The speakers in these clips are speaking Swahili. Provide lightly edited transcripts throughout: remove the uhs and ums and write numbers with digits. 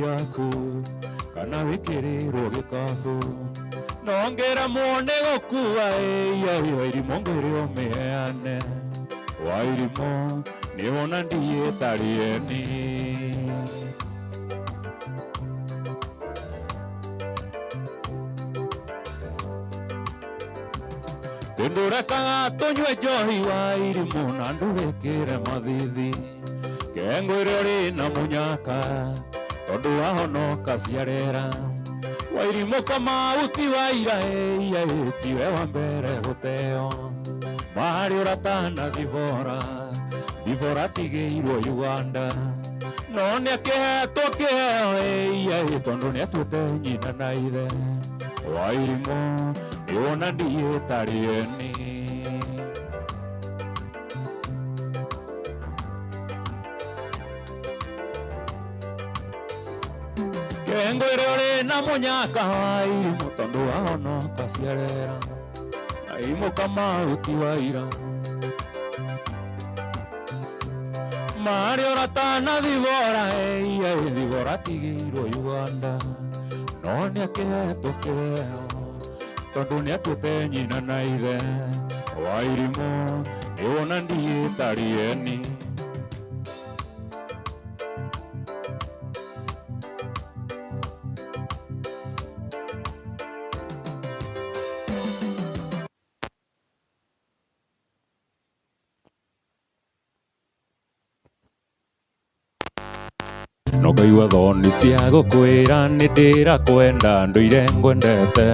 waku kana wikirirwo gikabu nongera muone gukua wairimo ngwire umiane wairimo niwona ndiye tarieni tindurekaga tunywe njohi wairimo na ndurikire mathithi kengwire uri na munyaka tondu wahonoka ciarera wairimo Kamau ti waira tiwe wa mbere guteo mari uratana thivora tigiirwo Uganda no niakihetwo kiheo tondu niatuite nyina na ithe wairimo niwona ndiye tarieni kengwire uri na munyaka wairimo tondu wahonoka ciarera wairimo Kamau ti waira mari uratana thivora tigiirwo Uganda no niakihetwo kiheo tondu niatuite nyina na ithe wairimo niwona ndiye tarieni no ngaigua thoni cia gukwira nindira kwenda nduire ngwendete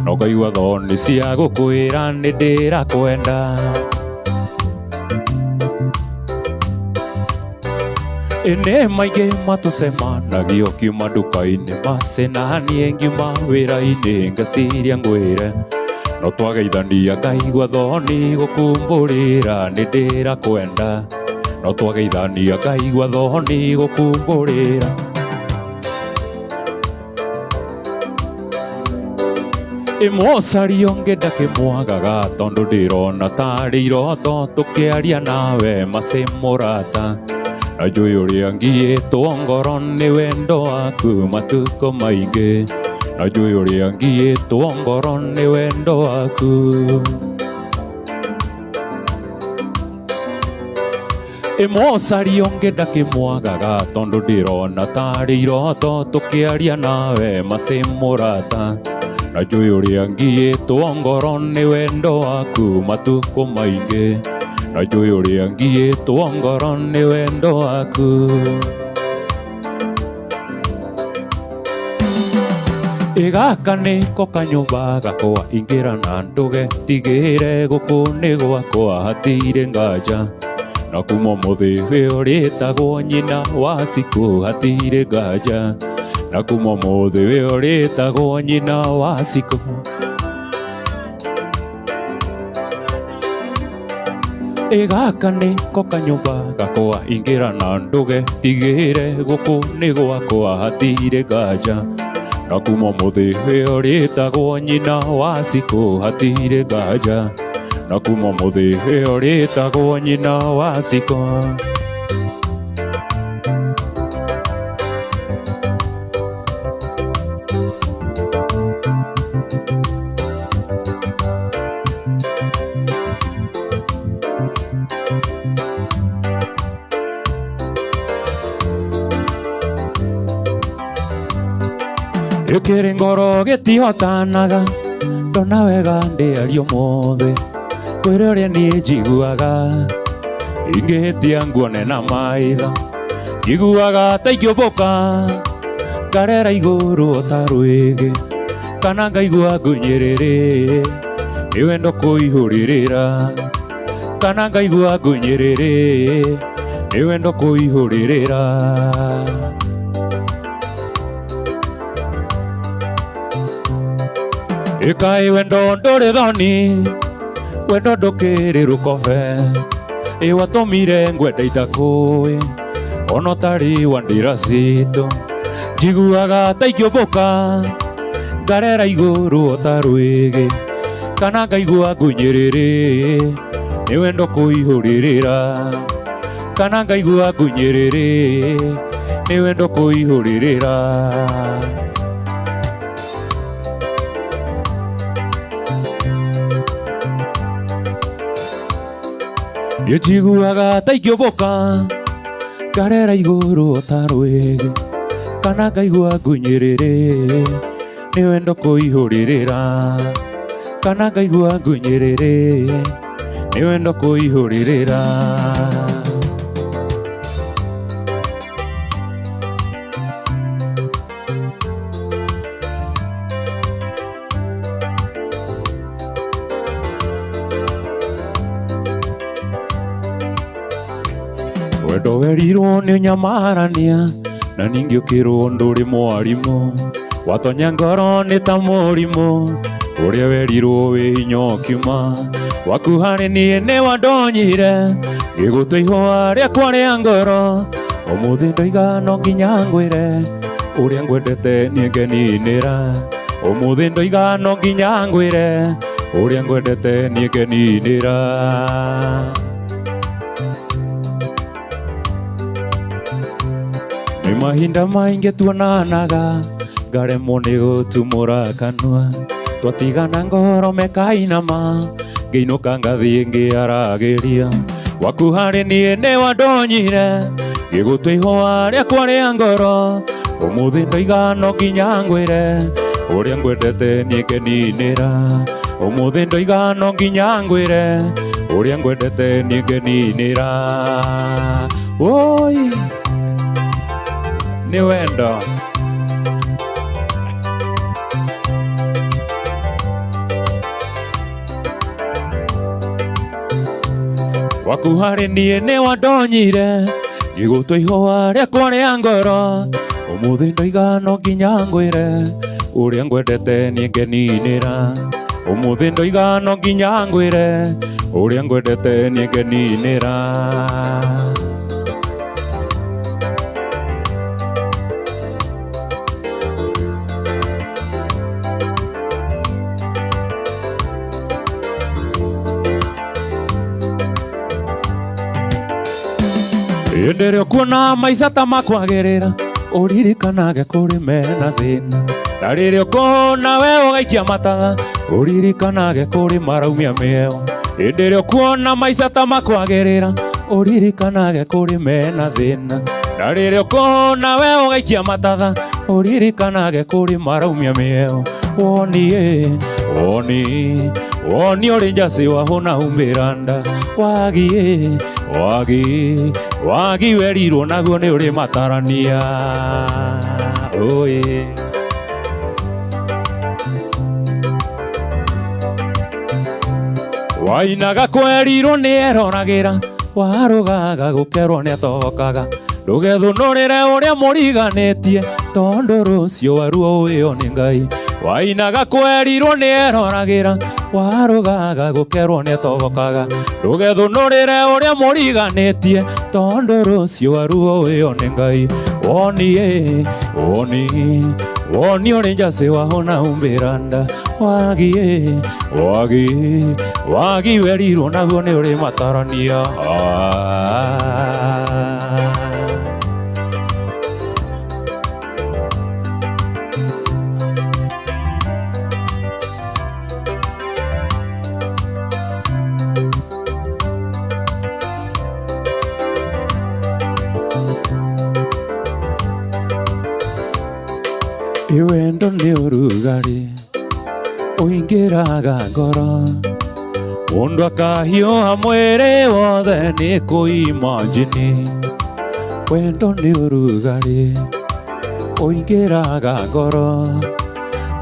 no ngaigua thoni cia gukwira nindira kwenda ene maige matucemanagio kiuma nduka-ini macenanie ngiuma wira-ini ngaciria ngwire no twageithania ngaigua thoni gukumburira nindira kwenda no twageithania ngaigua thoni gukumburira imwocario ngenda kimwagaga tondu ndirona tari iroto tukiaria nawe macimurata na njui uria ngiitwo ngoro ni wendo waku matuko maingi na njui uria ngiitwo ngoro ni wendo waku imwocario ngenda kimwagaga tondu ndirona tari iroto tukiaria nawe macimurata na njui uria ngiitwo ngoro ni wendo waku matuko maingi na njui uria ngiitwo ngoro ni wendo waku igaka niko kanyumba gakwa ingira na nduge tigire guku ni gwakwa hatire nganja na kuma muthi we uritagwo nyina wa siku hatire nganja na kuma muthi we uritagwo nyina wa siku igaka niko kanyumba gakwa ingira na nduge tigire guku ni gwakwa hatire nganja na kuma muthi we uritagwo nyina wa siku hatire nganja na kuma muthi we uritagwo nyina wa siku ikiri ngoro gitihotanaga ndona wega ndiario mothe kwire uria ni njiguaga ingihitia nguone na maitho njiguaga ta ingĩũmbũka ngarera igũrũ ta rwĩgĩ kana ngaigua ngũnyĩrĩrĩ nĩ wendo kũihũrĩrĩra kana ngaigua ngũnyĩrĩrĩ nĩ wendo kũihũrĩrĩra ikaĩ wendo ndũrĩ thoni wendo ndũkĩrĩ rũkobe watũmire ngwenda itakũĩ ona ũtarĩ wa ndiracitũ njiguaga ta ingĩũmbũka ngarera igũrũ ta rwĩgĩ kana ngaigua ngũnyĩrĩrĩ nĩ wendo kũihũrĩrĩra kana ngaigua ngunyiriri ni wendo kuihuririra njiguaga ta ingĩũmbũka ngarera igũrũ ta rwĩgĩ kana ngaigua ngunyiriri ni wendo kuihuririra kana ngaigua ngunyiriri ni wendo kuihuririra wendo werirwo nĩ ũnyamarania na ningĩ ũkĩrwo ndũrĩ mwarimũ watonya ngoro nĩ ta mũrimũ ũrĩa werirwo wĩ hinya ũkiuma waku harĩ niĩ nĩ wandonyire ngĩgũtua ihũa rĩakwa rĩa ngoro ũmũthĩ ndoiga no nginya ngwĩre ũrĩa ngwendete niĩ ngeninĩra ũmũthĩ ndoiga no nginya ngwĩre ũrĩa ngwendete niĩ ngeninĩra nĩ mahinda maingĩ tuonanaga ngaremwo nĩ gũtumũra kanua twatigana ngoro mekainama ngĩinũka ngathiĩ ngĩaragĩria waku harĩ niĩ nĩ wandonyire ngĩgũtua ihũa rĩakwa rĩa ngoro ũmũthĩ ndoiga no nginya ngwĩre ũrĩa ngwendete niĩ ngeninĩra ũmũthĩ ndoiga no nginya ngwĩre ũrĩa ngwendete niĩ ngeninĩra oi nĩ wendo waku harĩ niĩ nĩ wandonyire ngĩgũtua ihũa rĩakwa rĩa ngoro ũmũthĩ ndoiga no nginya ngwĩre ũrĩa ngwendete niĩ ngeninĩra ũmũthĩ ndoiga no nginya ngwĩre ũrĩa ngwendete niĩ ngeninĩra hĩndĩ ĩrĩa ũkuona maica ta makwagĩrĩra ũririkanage kũrĩ mena thĩna na rĩrĩa ũkuona we ũgaikia mata ũririkanage kũrĩ maraumia mĩeo hĩndĩ ĩrĩa ũkuona maica ta makwagĩrĩra ũririkanage kũrĩ mena thĩna na rĩrĩa ũkuona we ũgaikia matatha ũririkanage kũrĩ maraumia mĩeo woni ũrĩ njacĩ wahũna humĩra nda wagi werirwo naguo nĩ ũrĩ matarania oye wainaga kwerirwo nĩ eroragĩra warũgaga gũkerwo nĩ atobokaga ndũgethũnũrĩre ũrĩa mũriganĩtie tondũ rũciũ waruo ũyũ nĩ Ngai wainaga kwerirwo nĩ eroragĩra warũgaga gũkerwo nĩ atobokaga ndũgethũnũrĩre ũrĩa mũriganĩtie tondũ rũciũ waruo ũyũ nĩ Ngai woni ũrĩ njacĩ wahũna humĩra nda wagi werirwo naguo nĩ ũrĩ matarania wendo nĩ ũrugarĩ ũingĩraga ngoro mũndũ akahiũha mwĩrĩ wothe nĩ kũimagine wendo nĩ ũrugarĩ ũingĩraga ngoro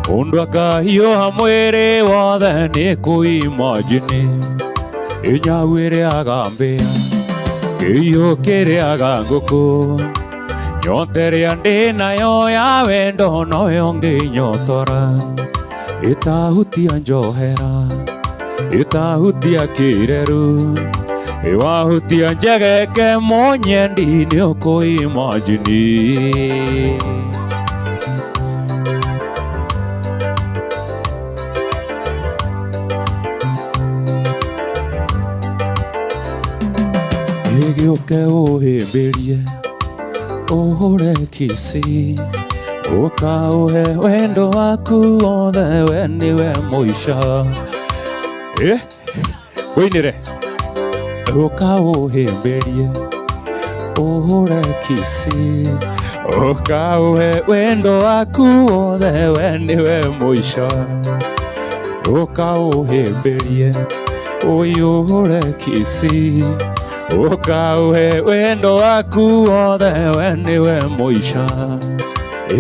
mũndũ akahiũha mwĩrĩ wothe nĩ kũimagine inyau ĩrĩaga mbĩa kĩiyũ kĩrĩaga ngũkũ nyote ĩrĩa ndĩ nayo ya wendo noyo ngĩnyotora ĩtahutia njohera ĩtahutia kĩreru ĩwahutia njegeke mũnyendi nĩ ũkũimagine Uke uhimbirie uhure kisi ukauhe wendo waku wothe we niwe muico. Wĩinĩre. Ukauhimbirie uhure kisi ukauhe wendo waku wothe we niwe muico. Ukauhimbirie uyuhure kisi ukauhe wendo waku wothe we niwe muico.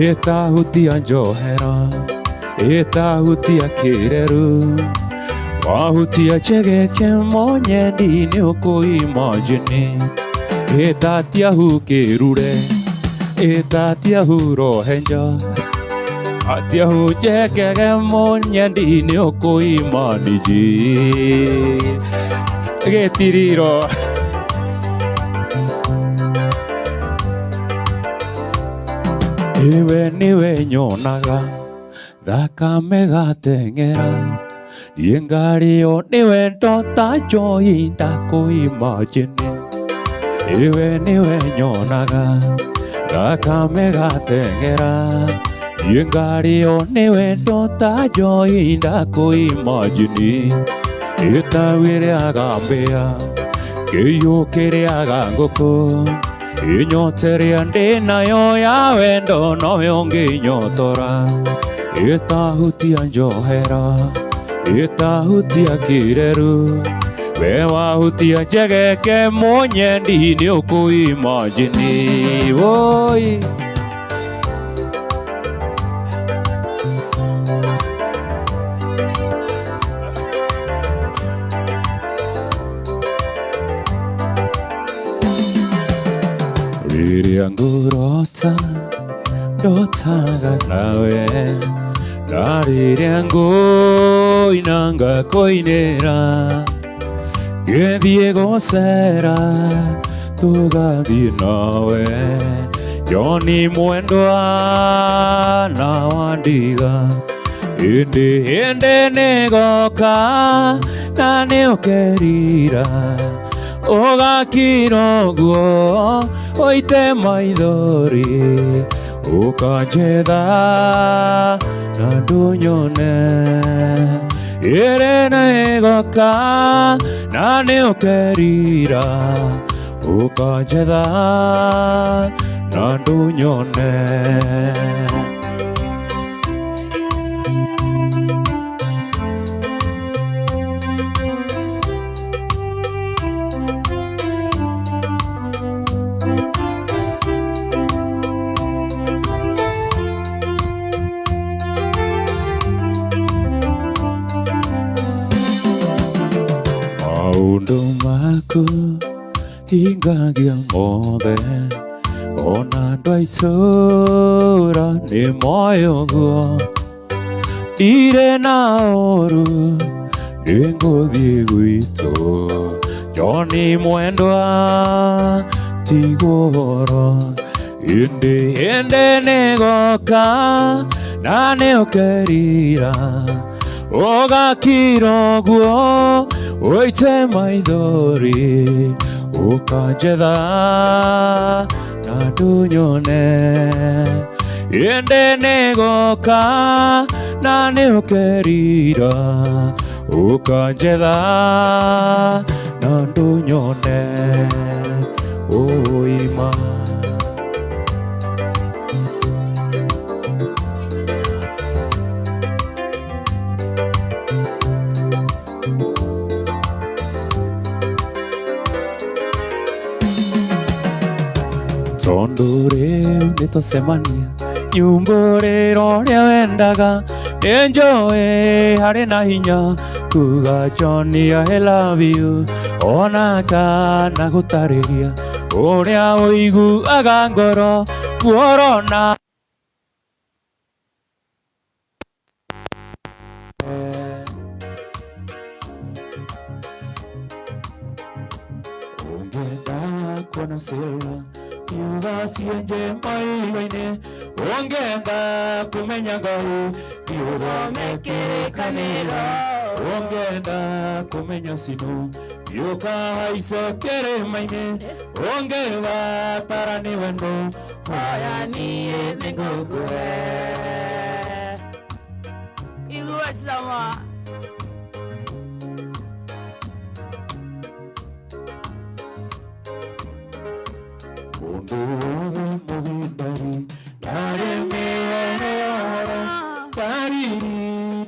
Itahutia njohera itahutia kireru wahutia chegeke monyendi ni ukuimagine. Itatia hu kirure itatia hu rohenja atia hu chegeke monyendi ni ukuimaniji. Getiriro iwe niwe nyonaga thakame gateng'era yengario niwe ndota njoi ndakuimagine. Iwe niwe nyonaga thakame gateng'era yengario niwe ndota njoi ndakuimagine. Itawiriaga mbia kiyukiriaga ngũkũ inyoteria ndinayo ya wendo noyo nginyotora. Itahutia njohera itahutia kireru we wahutia njegeke monyendi ni ukuimagine. Woi riria ngurota ndotaga nawe na riria nguinanga koinera ngithie gũcera tugathiĩ nawe Joni mwendwa na wandiga. Hĩndĩ nĩgoka na nĩũkerira ũgakira ũguo ũite maithori ũkanjetha na ndũnyone. Hĩndĩ nĩgoka na nĩũkerira ũkanjetha na ndũnyone. Maũndũ maku hingagia mothe ona andũ a itũũra nĩmoĩ ũguo. Ndirĩ na ũru nĩngũthiĩ gwitũ Joni mwendwa tigwo ũhoro. Hĩndĩ nĩgoka na nĩũkerira ũgakira ũguo ũite maithori ũkanjetha na ndũnyone. Hĩndĩ nĩgoka na nĩũkerira ũkanjetha na ndũnyone. Ũima tondũ rĩu nĩtũcemania nyumbũrĩro ũrĩa wendaga. Nĩnjũĩ harĩ na hinya kuga Joni I love you ona kana gũtarĩria ũrĩa ũiguaga ngoro kuorona. Ũngĩenda kuona Silva kiuga cienje maitho-inĩ, ũngĩenda kũmenya Ngai kiuga mekĩrĩkanĩra, ũngĩenda kũmenya Sino Yukaise kirima-inĩ ũngĩgatara nĩ wendo Oya niĩ nĩngũkũhe. Igua sama. Mũndũ wothe mũgĩmbari ndarĩ mĩohoro ndariri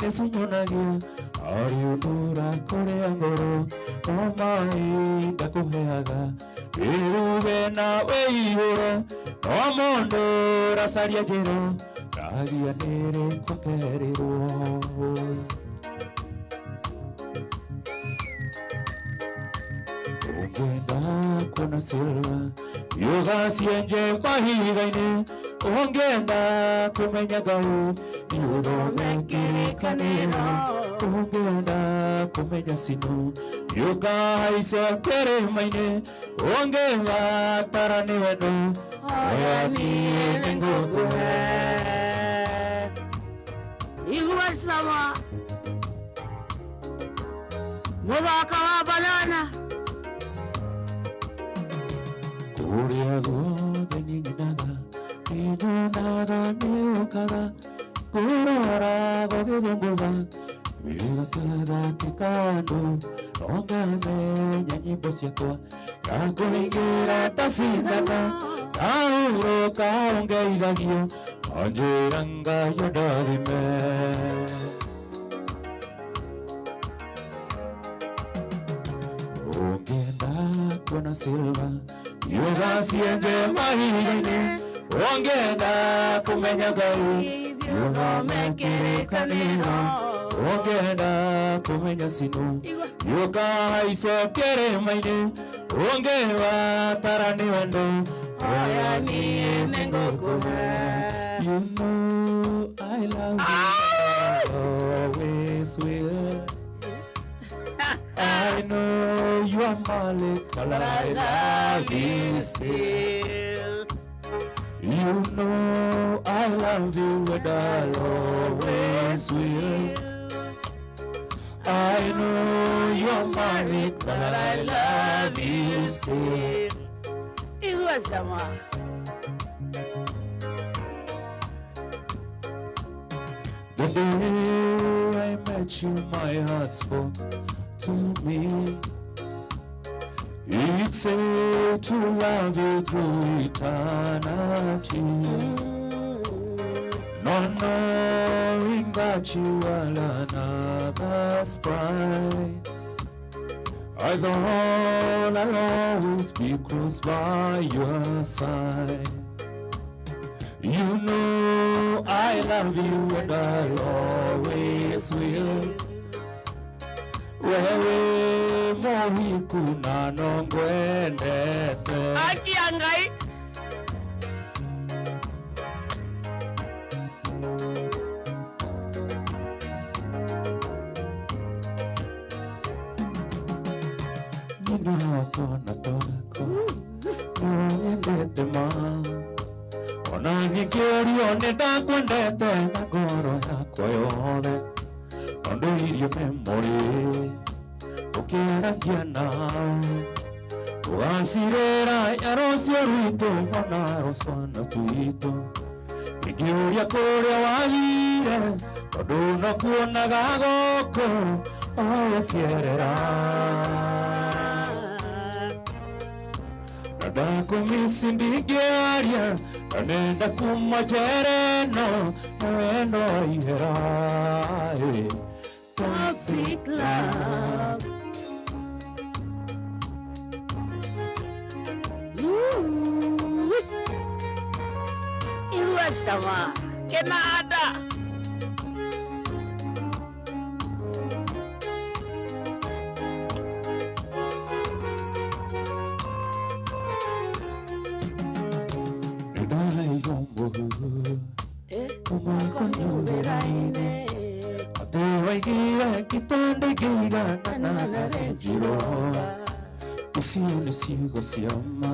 nĩcinyonagia arĩ ũndũ ũrakũrĩa ngoro no maĩ ndakũheaga wĩruge na wĩihũre no mũndũ ũracaria njĩra ndagia nĩrĩkwo kerirwo. Ũngĩenda kuona silva yugacienje mahiga-inĩ ũngĩenda kũmenya Ngai nĩũthome kĩrĩkanĩro ũngĩenda kũmenya Sino yukahaice kĩrĩma-inĩ ũngĩgatara nĩ wendo oya niĩ nĩngũkũhe. Igua sama. Mũthaka wa banana. Kũrĩa guothe nyinaga nĩnyonaga nĩũkaga kũrora gũgĩthũngũtha wĩgatagatĩ ka andũ no ngamenya nyĩmbo ciakwa ngakũingĩra ta cindano ngahurũka ũngeithagio wanjĩra Ngai andathime. Ũngĩenda kuona silva yugacienje mahiga-inĩ ũngĩenda kũmenya Ngai nĩũthome kĩrĩkanĩro ũngĩenda kũmenya Sino yukahaice kĩrĩma-inĩ ũngĩgatara nĩ wendo oya niĩ nĩngũkũhe. You know I love you, always will. I know you are Malik, but I love you still. You know I love you and I always will. I know you are Malik, but I love you still. Igua sama. The day I met you, my heart spoke to me. It said to love you through eternity. Not knowing that you are another's bride. I thought I'll always be close by your side. You know I love you and I always will. Wewe mohiku na nongwendete. Aki Ngai. Nina wako na twako nonyendete ma ona ngĩkĩũrio nĩndakwendete na ngoro yakwa yothe tondũ irio memory ũkĩaragia nawe ũgacirĩra ya rũciũ rwitũ ona rũciana twitũ ingĩũria kũrĩa wathire tondũ nakuonaga gũkũ ũgĩkĩerera na ndakũmisi ndingĩaria na nenda kuma njera ĩno na wendo ihera. Toxic love. Igua sama. Kenada. Kitondegeiga na renjiro isione ciugo ciama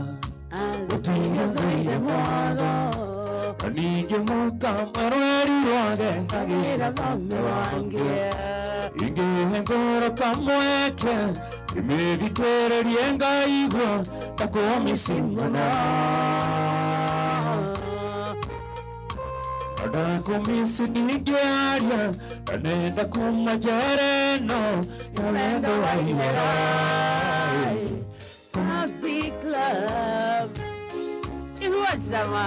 ũtiganĩire mwatho na ningĩ mũka mwerweri wothe agĩra thame wange ingĩhe ngoro kamweke imethikĩrĩrie ngaigua ta kũmĩcimana ndakumisi ndingĩaria na nenda kuma njĩra ĩno ya wendo wa ihera Toxic love. Igua sama.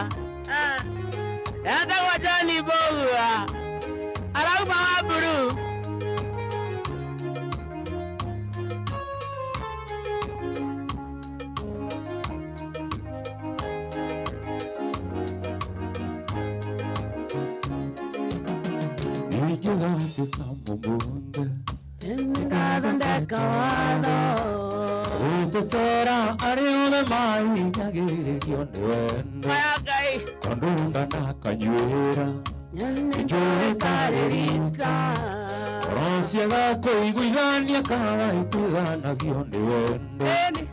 Nenda kwa Johnny Bogua. Arauma wa buru. Nigĩgathĩka mũgũnda Nĩndathondeka watho gũtũtera arĩ othe mahinyagĩrĩrio nĩ wendo Maya Ngai. kandunda na kanyuĩra Njũĩ karĩ rita. ngoro ciaga kũiguithania kana ituithanagio nĩ wendo Eni.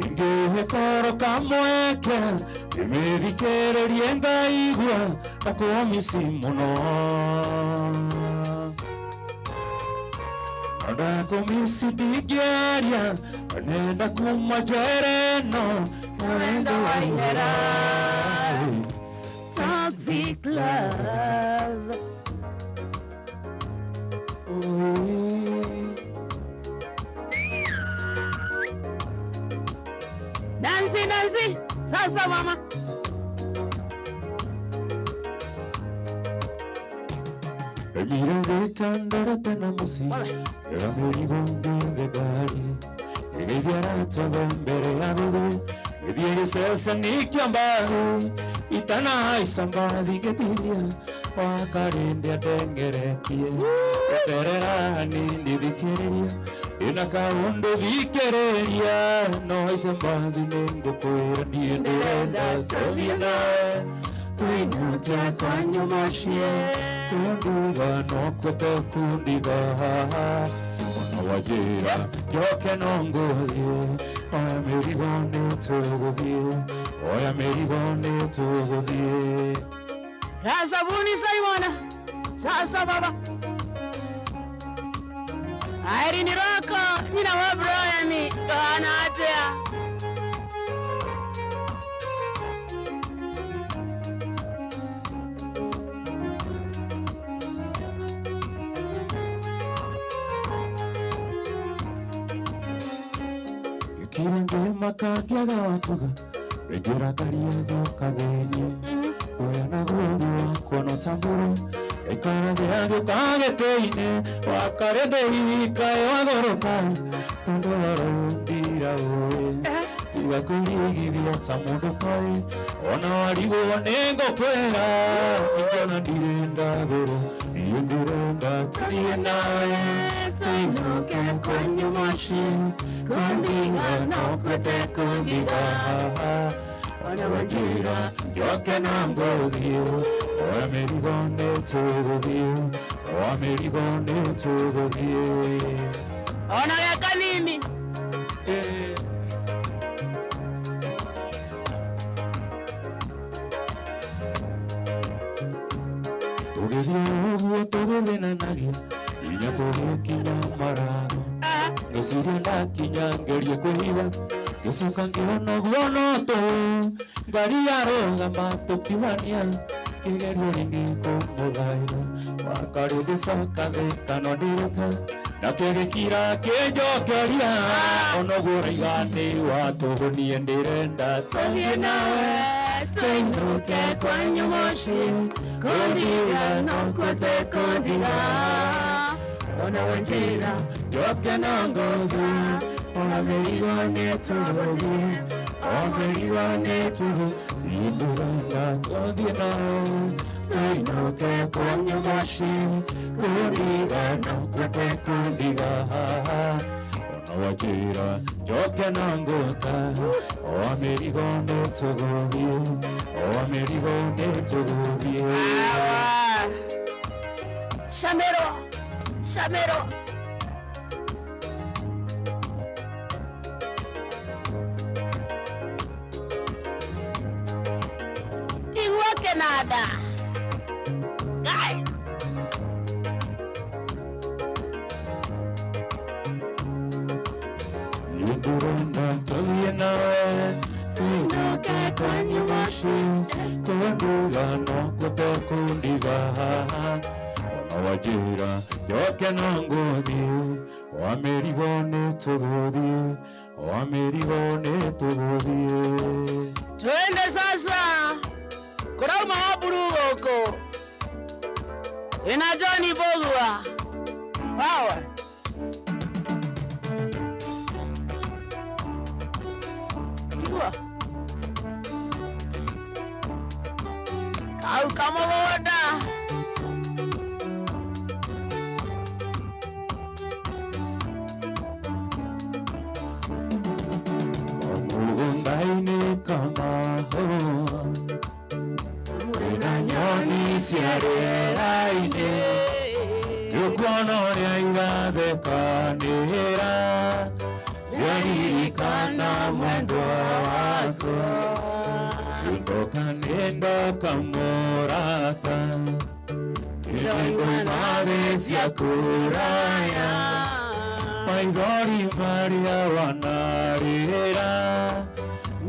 ingĩhe koro kamweke imĩthikĩrĩrie ngaigua ta kũmĩci mũno ndakũmĩci ndingĩaria nenda kuma njĩra ĩno ya wendo wa ihera Toxic love. Nancy, Nancy. Sasa mama. emiragĩtandorete na mũciĩ ĩra mũrigo ngĩthe ngari ĩgĩthiara tondũ mbere ya gũthiĩ gĩthiĩ gĩceceni kĩa mbathi itanahaica mbathi ngĩtinia wakarĩndĩ andengeretie gũterera hanini thikĩrĩria ĩna kaũndũ thikĩrĩria no haice mbathi nĩngũkwĩra niĩ ndĩrenda tũthiĩ nawe tũinũke kwanyu mũciĩ kundiga no kwete kundiga ona wajĩra njoke no ngũthiĩ oya mĩrigo nĩtũgũthiĩ oya mĩrigo nĩtũgũthiĩ Kasabuni Simona. Sasa baba. Airi ni roko. Nina wa Brian. Kana atea. Kirenge makakĩaga watuga rĩngĩrakaria gĩoka thĩinĩ kuoya na guothi wakwa no tambũre ĩkarathĩa gĩũka gĩtĩ-inĩ wakarĩ ndĩikaĩ wagoroka tondũ warũndira ũĩ tiga kũrigithia ta mũndũ toĩ ona warigwo nĩngũkwĩra ingĩona ndirĩ ndagũrwo niĩ ngũrũnga tũthiĩ nawe tũinũke kwanyu mũciĩ kundiga no kwete kundiga ona wajĩra njoke no ngũthiĩ oya mĩrigo nĩtũgũthiĩ oya mĩrigo nĩtũgũthiĩ Ona gĩaka nini. tũgĩthiĩ ũguo tũgĩthĩnanagia inya tũgĩkinya Marago ngĩciria ndakinya ngerie kwĩhiga ngĩcoka ngĩona guo no tũhũ ngari yarũgama tũkiumania kĩgerio rĩngĩ kũmũthaĩra wakarĩ ngĩcoka thĩka no ndĩrũke nakĩo gĩkira kĩnjokeria ona ũguo ũraiga nĩ wa tũhũ niĩ ndĩrenda tũthiĩ nawe tũinũke kwanyu mũciĩ kundiga no kwete kundiga ona wajĩra njoke no ngũthiĩ oya mĩrigo nĩtũgũthiĩ oya mĩrigo nĩtũgũthiĩ ndĩrenda tũthiĩ nawe tũinũke kwanyu mũciĩ kundiga no kwete kundiga ona wajĩra njoke no ngũka oya mĩrigo nĩtũgũthiĩ oya mĩrigo nĩtũgũthiĩ Shamero. Shamero. Iwake nada. Gai. no gutokundiga ona wajira yoke no nguthie wamirigo nĩ tũgũthiĩ wamirigo nĩ tũgũthiĩ. Twende sasa kurauma Wamburu huko ina John Bogwa hawa au kama boda Mundaini kama hoa wina nyoni ciarĩra-inĩ nĩũkuona ũrĩa irathekanĩra ciaririkana mwendwa wakwa ndoka mũrata nĩndoimathĩ cia kũraya maithori marĩa wanarĩra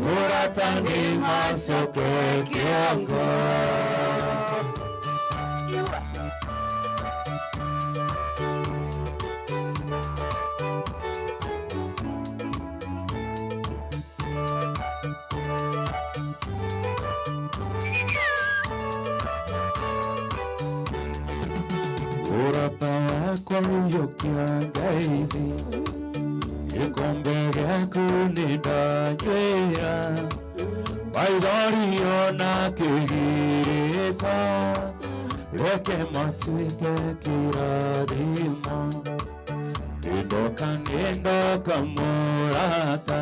mũrata nĩ macoke kĩongo. Mũrata wakwa ũyũkia ngeithi gĩkombe gĩaku nĩ ndanyuĩra maithori ona kĩgirĩko reke matuĩke kĩrathimo nĩndoka mũrata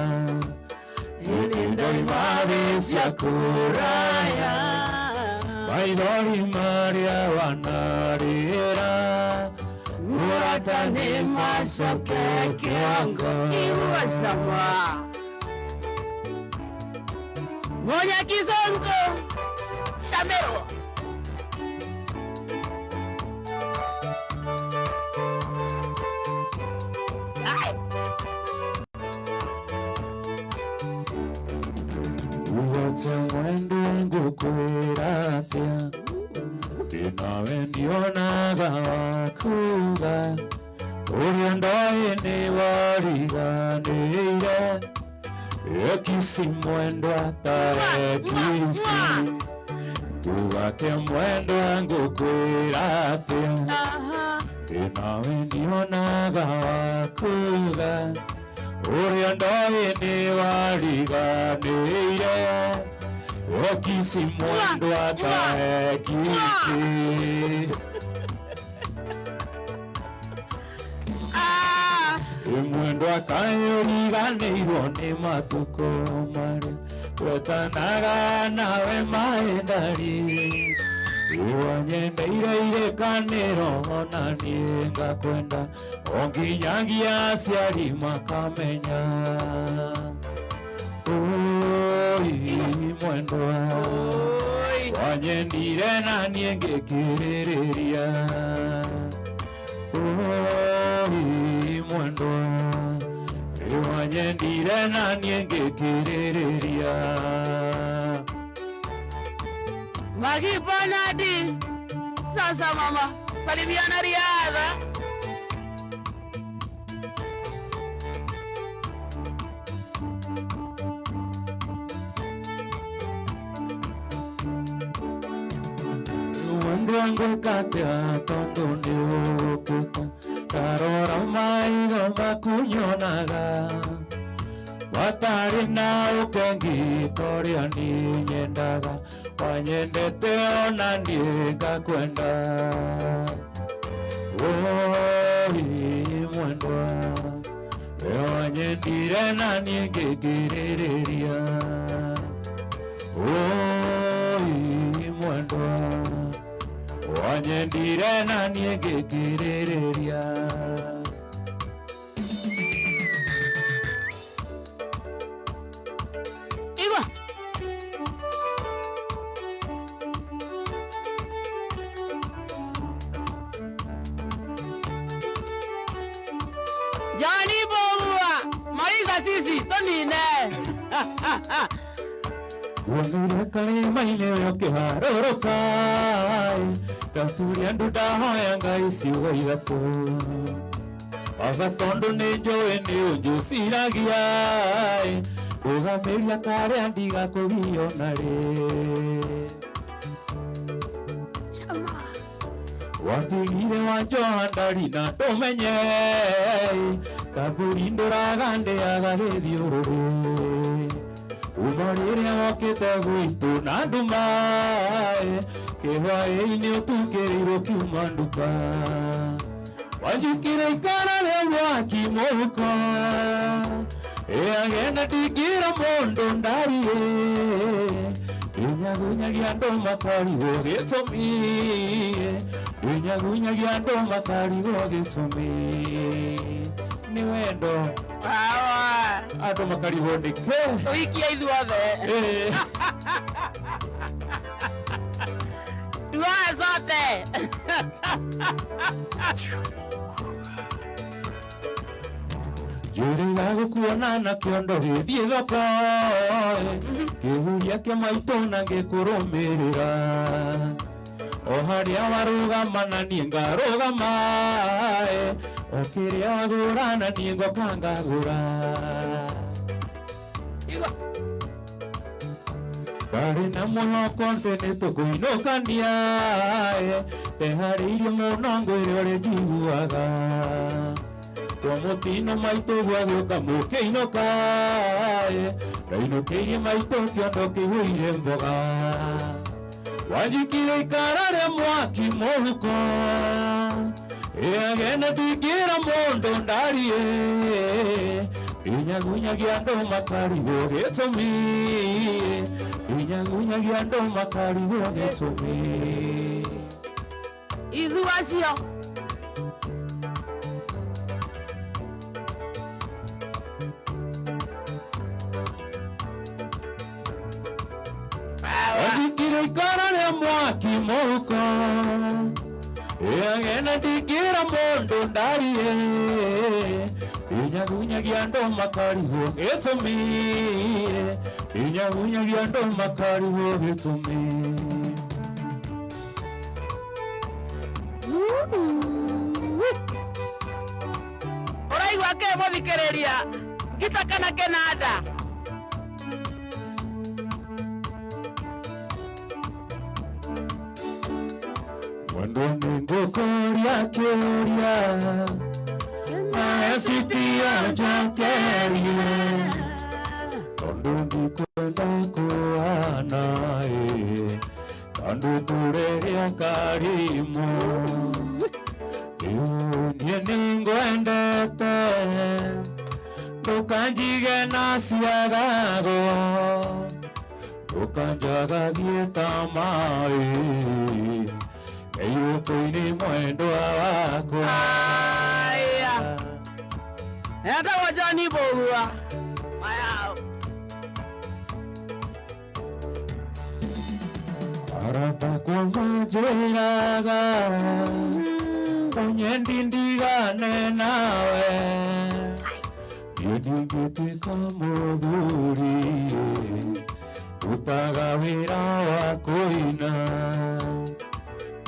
nĩndoimathĩ cia kũraya maithori marĩa wanarĩra mũrata nĩ macoke kĩongo. Iwasamwa Monya Kizongo Samero uwote mwendo ngũkwĩra atĩa ndĩnawe ndionaga wakuga ũrĩa ndoĩ nĩ wariganĩire ekisi mwendwa ta ekisi ugate mwendwa ngũkwĩra atĩa ndĩnawe ndionaga wakuga ũrĩa ndoĩ nĩ wariganĩire ekisi mwendwa ta ekisi. Mwendwa kayũriganĩirwo nĩ matukũ marĩa twetanaga nawe maendari wanyendeire irĩkanĩro na niĩ ngakwenda o nginyagia aciari makamenya. Oi mwendwa wanyendire na niĩ ngĩkĩrĩrĩria. Oi mwendwa wanyendire na niĩ ngĩkĩrĩrĩria. Magipanadi sasa mama salimiana riadha mwendwa ngũkatea tondũ nĩũkĩte karora maitho makunyonaga watarĩ na ũkengi torĩa niĩ nyendaga wanyendete ona niĩ ngakwenda. Oi mwendwa wanyendire na niĩ ngĩkĩrĩrĩria. Oi mwendwa wanyendire na niĩ ngĩkĩrĩrĩria. Johnny Bogwa Marisa sisi tonine Wonire kalima ineo kiharorokai Gaturia nduda hoya ngai ciugo ithatũ Baba tondu nĩ njũĩ nĩ ũnjũciragia Rũgamĩria karĩa ndigakũgia ona rĩ Watigire wanjoha ndari na ndũmenye Tambũri ndũragandĩaga gĩthiũrũrĩ Uma rĩrĩa wokĩte gwitũ na nduma Kĩhwaĩ-inĩ ũtukĩrĩirwo kiuma nduka Wanjikire ikara rĩa mwaki mũhuko Agenda ndingĩra mũndũ ndariĩ Ndĩnyagunyagia andũ makarigwo gĩtũmi Ndĩnyagunyagia andũ makarigwo gĩtũmi Nĩ wendo andũ makarigwo nĩkĩ Tũikia ithuothe Duaya zote Njũrĩga gũkuona na kĩondo gĩthiĩ thoko Kĩhuria kĩa maitũ na gĩkũrũmĩrĩra O harĩa warũgama na niĩ ngarũgama O kĩrĩa wagũra na niĩ ngoka ngagũra Barĩ na mũhoko nĩ nĩtũkũinũkania Ndeharĩirie mũno ngwĩre ũrĩa njiguaga Kwa mũtino maitũ gwagĩũka mũkĩinũka Ndainũkĩirie maitũ kĩondo kĩihũire mboga Wanjikire ikara rĩa mwaki mũhuko Agenda ndingĩra mũndũ ndariĩ Ndĩnyagunyagia andũ makarigwo gĩtũmi Ndĩnyagunyagia andũ makarigwo gĩtũmi Ithuacio Wanjikire ikara rĩa mwaki mũhuko Agenda ndingĩra mũndũ ndariĩ Ndĩnyagunyagia andũ makarigwo gĩtũmi Ndĩnyagunyagia andũ makarigwo gĩtũmi Ũraigua kĩ mũthikĩrĩria Gita kana kĩnanda Mwendo nĩ ngũkũria kĩũria Nawe citia njokerie Tondũ ndikwenda kũhana Tondũ kũrĩrĩa karimũ Niĩ nĩngwendete Ndũkanjige na ciagago Ndũkanjagagie ta maĩ Eiyũtũ-inĩ mwendwa wakwa Etagwo John Mbũgua Aratakwo manjĩraga Ũnyendi ndigane nawe Niĩ ndingĩtuĩka mũthuri Ndutaga wĩra wa kũina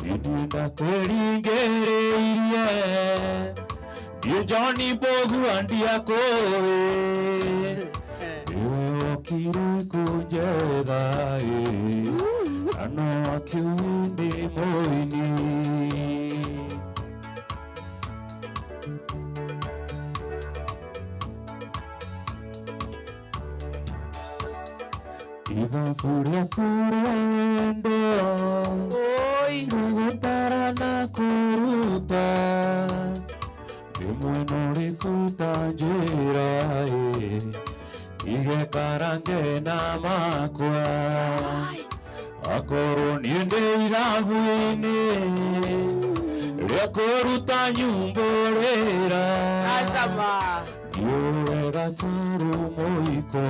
Niĩ ndakwĩringĩrĩirie Niĩ John Mbũgua ndiakũĩ Nĩwe wokire kũnjetha Na no akiuga ndĩ mũini Ithabu rĩaku rĩa wendo Nĩgũtara na kũruta Rĩmwe no rĩkuta njĩra Igekarange na makwa Akorwo niĩ ndĩ ithabu-inĩ Rĩa kũruta nyumbũrĩra Ndiũĩ gatarũ mũiko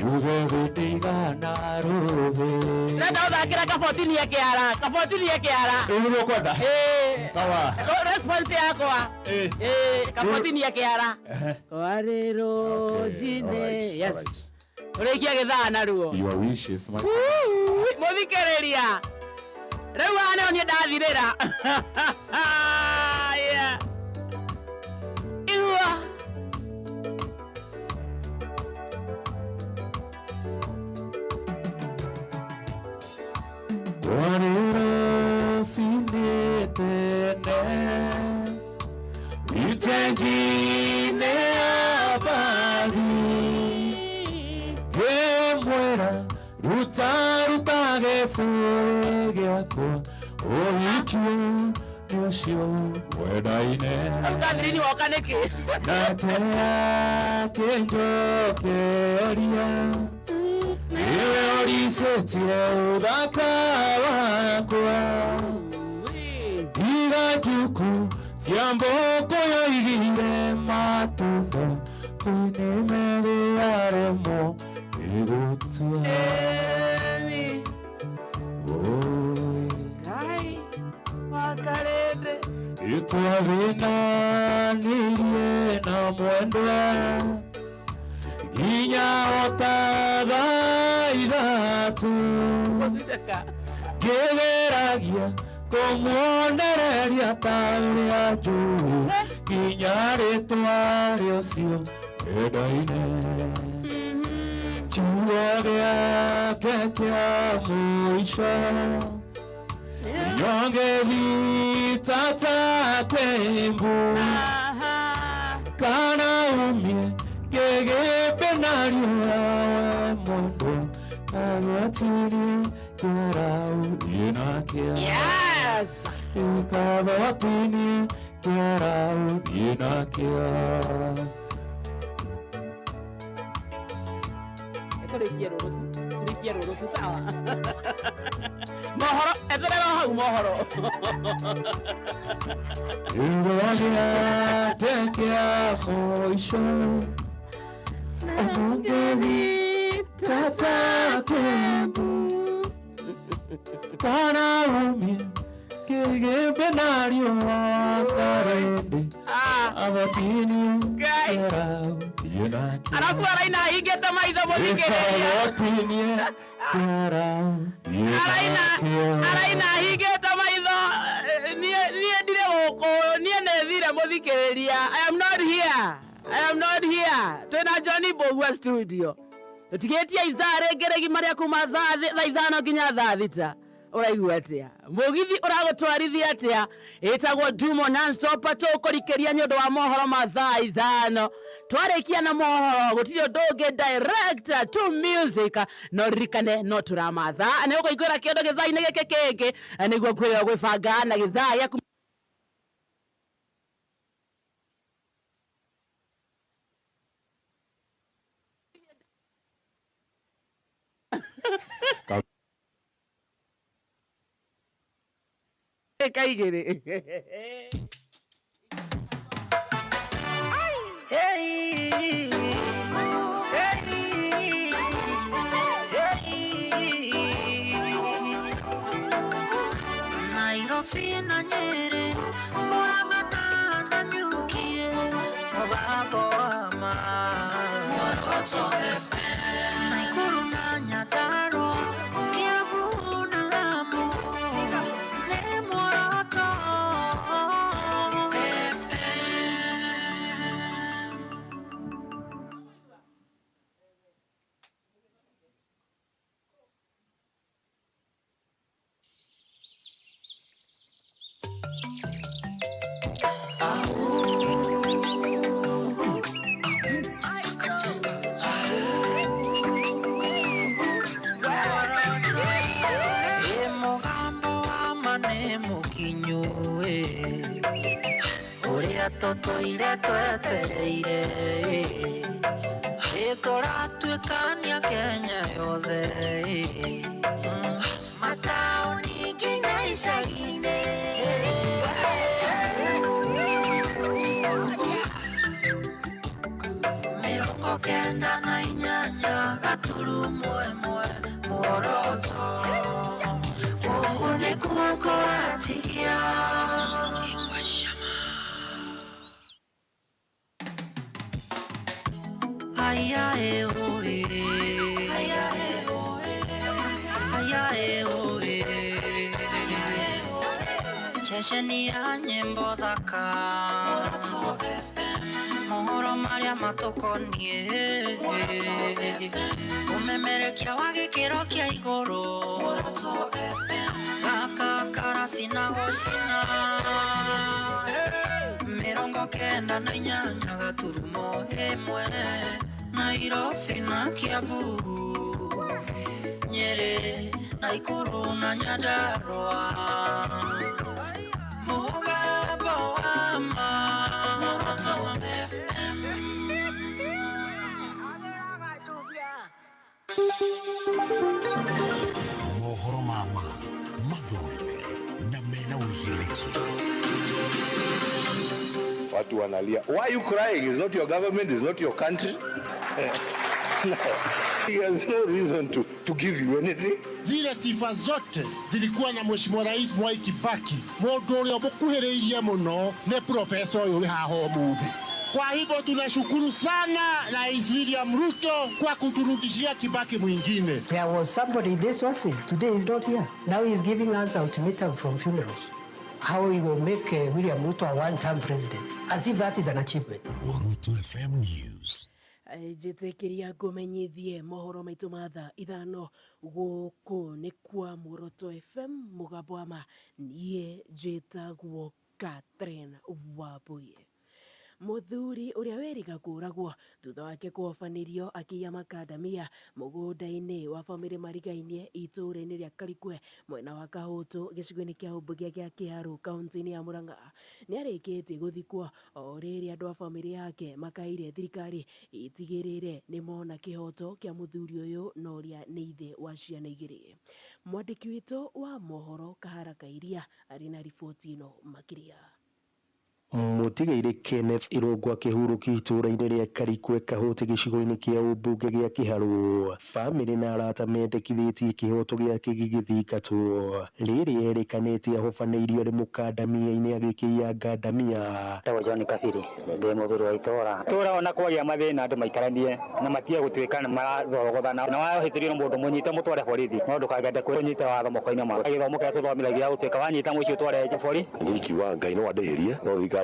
Yuge gũtigana rũthĩ Nenda ũthakĩra kabotini ya kĩara Nĩguo kwenda Sawa Response yakwa kabotini ya kĩara Kwarĩ rũcinĩ Yes Urekia githana ruo. Your wishes my Muthikiriria. Rĩu hana niĩ ndathirĩra. Yeah. Iwa. Wanira sinetene Itengine abari Gemwera Ruta gesore gyakwa Ohikyo Nyoshio Wedaine Mkathiri woka niki Natea kenjokeria Niwe orisetire uthaka wakwa Igajuku cia mboko yoigire matunda Tũnĩmerĩaremo ĩgũtua Ngai wakarĩte Itwavinanirie na mwendwa Nginya otaga ithatu Ngĩgeragia kũmuonereria tarĩa njũĩ Nginya rĩtwa rĩũcio nenda-inĩ Kiugo gĩake kĩa mũico Nyongethita kwĩmbu Kana umie Gegepenario mundo Kagotini Kerau inakia Yes! Kagotini Kerau inakia Turikia rũrũ tu sawa. Mohoro, eterera hau mohoro. Ingoagia tekia moisho Ongevi tata kembu Kana umi Gegepenario akarende Avatini Kerau inakia Arabu araina hingĩte maitho mũthikĩrĩria. Araina hingĩte maitho. Niĩ ndirĩ gũkũ, niĩ nĩthire mũthikĩrĩria. I am not here. Twĩna Johnny Mbũgua studio. Tũtigĩtie ithaa rĩngĩ rĩgima rĩa kuma thaa ithano nginya thaa thita. Ũraigua atĩa? Mũgithi ũragũtwarithia atĩa? Ĩtagwo Dumo non-stop tũkũrikĩria nĩ ũndũ wa mohoro ma thaa ithano. Twarĩkia na mohoro gũtirĩ ũndũ ũngĩ director to music no ririkane no tũramatha nĩ ũkũiguĩra kĩndũ gĩthaa-inĩ gĩkĩ kĩngĩ nĩguo kwĩrĩga gwĩbanga na gĩthaa gĩaku kaigĩrĩ. Nairobi na Nyeri, Murang'a na Nanyuki, Mũgambo wa ma Moroto FM, Nakuru na Nyandarua, Kiambu na Lamu, nĩ Moroto FM. Tũtũire twetereire tũratuĩkania Kenya yothe mataũni nginya icagi-inĩ mĩrongo kenda na inyanya gaturumo ĩmwe Moroto gũkũ nĩkuo kũratigia Aya oi ceceni ya nyimbo thaka Moroto FM mohoro maria matukonie umemerekia wa gikiro kia iguru Moroto FM gaka karasi na gocina 94.8 gaturumo imwe Nairobi na Kiambu Nyeri Naikuru na Nyandarua Mugambo wa Moroto FM mohoro mama mathorime na mena uigiriki. Watu wanalia. Why are you crying? It's not your government, it's not your country. No. He has no reason to give you anything. Zile sifa zote zilikuwa na Mheshimiwa Rais Mwai Kibaki. Mundu uria mukuhiriirie muno ni profesa uyu uri haha umuthi. Kwa hivyo tunashukuru sana Rais William Ruto kwa kuturudishia Kibaki mwingine. There was somebody in this office, today is not here. Now he is giving us ultimatum from funerals. How he will make William Ruto a one-term president, as if that is an achievement. Moroto FM News. Njitekiria ngumenyithie mohoro maitu matha ithano guku ni kwa Moroto FM mugambo wa ma nie njitagwo Catherine Wambui. Muthuri uria weriga kuragwo thutha wake kuofanirio akiya makadamia mugunda-ini wa family marigainie itura-ini ria Karikwe mwena wa Kahutu gicigo-ini kia Umbugia gia Kiharu kaunti-ini ya Murang'a ni arikitie guthikwo o riria andu a family yake makaire thirikari itigirire ni mona kihoto kia muthuri uyu na uria ni ithe wa ciana igiri. Mwandiki witu wa mohoro Kahara Kairia ari na riboti ino makiria. Mutigaire Kenneth Irongwa kihuruki itura-ini ria Karikwe Kahutu gicigo-ini kia Umbugia gia Kiharu family na arata mendekithitie kihoto giake gigithingatwo riri erikanitie ahofaneirio ri mukandamia-ini agikiia ngandamia tawo John Kabiri ndi muthuri wa itora ona kwagia mathina andu maikaranie na matia gutwika marathorogothana na wahitirio mundu munyite mutware borithi no ndukagende kunyita watho moko-ini mako agithomo kia tuthomithagia gutwika wanyita muicio tware bori Ndikiwa Ngai no andeherie no thirikari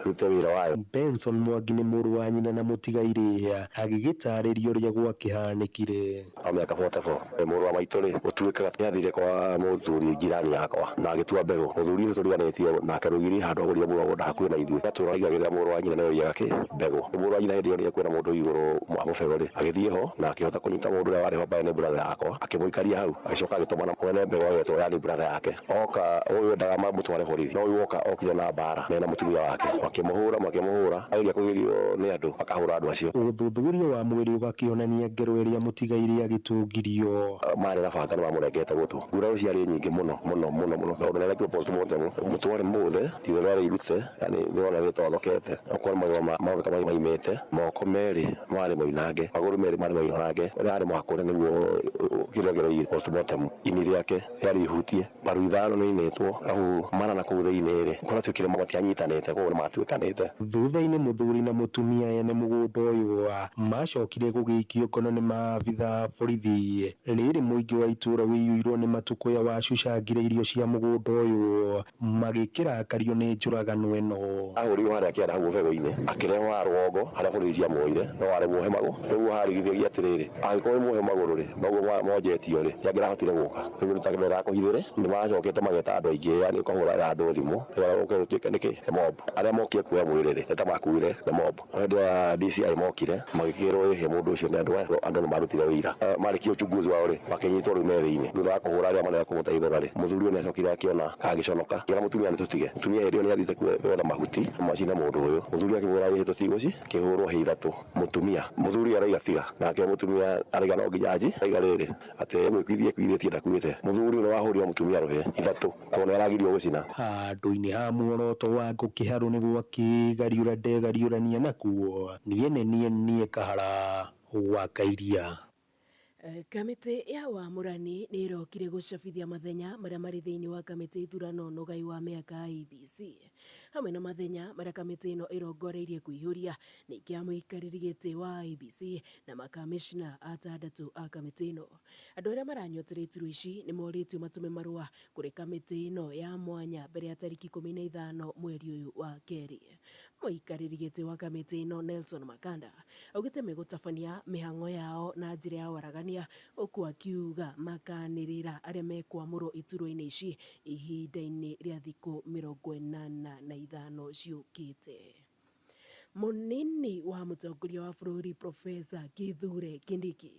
rute wira wayo. Benson Mwangi ni muru wa nyina na mutigaire agigitaririo ria gwakihanikire Miaka 44 muru wa maituri utuikaga yathire kwa muthuri jirani yakwa na agitua mbegu muthuri uyu turiganitio na akarugiri handu aguria muru wa hakuhi na ithuĩ turaigagira muru wa nyina nayo yake mbegu muru wa nyina hindi ni kwena mundu iguru mwa mubegori agithie ho na akihota kunyita mundu uria wari ho bae ni brother yakwa akimuikaria hau agicoka agitumana mwene mbegu yetu yani brother yake oka uyu ndaga mamutware borithi no uyu oka okire na bara mena mutumia wake makimuhura agiria kugirio ni andu akahura andu acio. Uthuthuria wa mwiri ugakionania ngero iria mutigaire agitungirio mari na bata mamurengete gutu ngura ciari nyingi muno tondu nere kwa postmortem mutware muthe ithora irute yani niona ni tothokete okwa mawe kama maimete moko meri mari moinange maguru meri mari moinange uri ari mwakore niguo kirogero iri postmortem ini riake yari ihutie maru ithano ni inetwo ahu mana na kuu thiini ri kora twikire magoti anyitanite ko matuikanite thutha-ini muthuri na mutumia ene mugunda uyu macokire gugikio ngono ni maabitha borithi riri muingi wa itura wiyuirwo ni matukuya wacucangire irio cia mugunda uyu magikirakario ni njuragano ino ahuri haria akienda hau bego-ini akirehwo rwogo haria borithi cia muoire no wari muhe magu riu harigithia atiriri agikoe muhe maguru ri magu mojetio ri yangirahotire guka riu nitakimera kuhithire ni macokete mageta andu aingi yani kuhura andu thimu uke niki mob aria mokie kuoya mwiri ri eta makuire na mob ndio DCI mokire magikirwo he mundu ucio ni andu ni marutire wira marikio uchunguzi wao ri makinyitwo ri meri-ini thutha wa kuhura aria manera kumutaithora ri muthuri uyu nacokire akiona kagiconoka kira mutumia ni tutige mutumia herio ni athite kuona mahuti macina mundu uyu muthuri akibura ri tutigwo ci kihurwo he ithatu mutumia muthuri araiga figa nake mutumia araiga no nginyaji aiga riri ati mwikithie na kuite muthuri ni wahurira mutumia ruhe ithatu tondu aragirio gucina handu-ini ha muoroto wa Kiharu ni gwakigariura ndegariurania nakuo nie Kahara wa Kairia. Kamiti ya wamurani ni irokire gucabithia mathenya maria mari thiini wa kamiti ithurano nugai wa miaka IEBC hamwe na mathenya marĩa kamĩtĩ ĩno ĩrongoreirie kũihũria ningĩ ya mũikarĩri gĩtĩ wa IEBC na makamishna atandatũ a kamĩtĩ ĩno. Andũ arĩa maranyoteire iturwa ici nĩ morĩtio matume marũa kũrĩ kamĩtĩ ĩno ya mwanya mbere ya tarĩki 15 mweri ũyũ wa kerĩ. Mũikarĩri gĩtĩ wa kamĩtĩ ĩno Nelson Makanda augĩte megũtabania mĩhang'o yao na njĩra ya waragania, ũkũ akiuga makanĩrĩra arĩa mekwamũrwo iturwa-inĩ ici ihinda-inĩ rĩa thikũ 85 ciũkĩte. Mũnini wa mũtongoria wa bũrũri Profesa Kithure Kindiki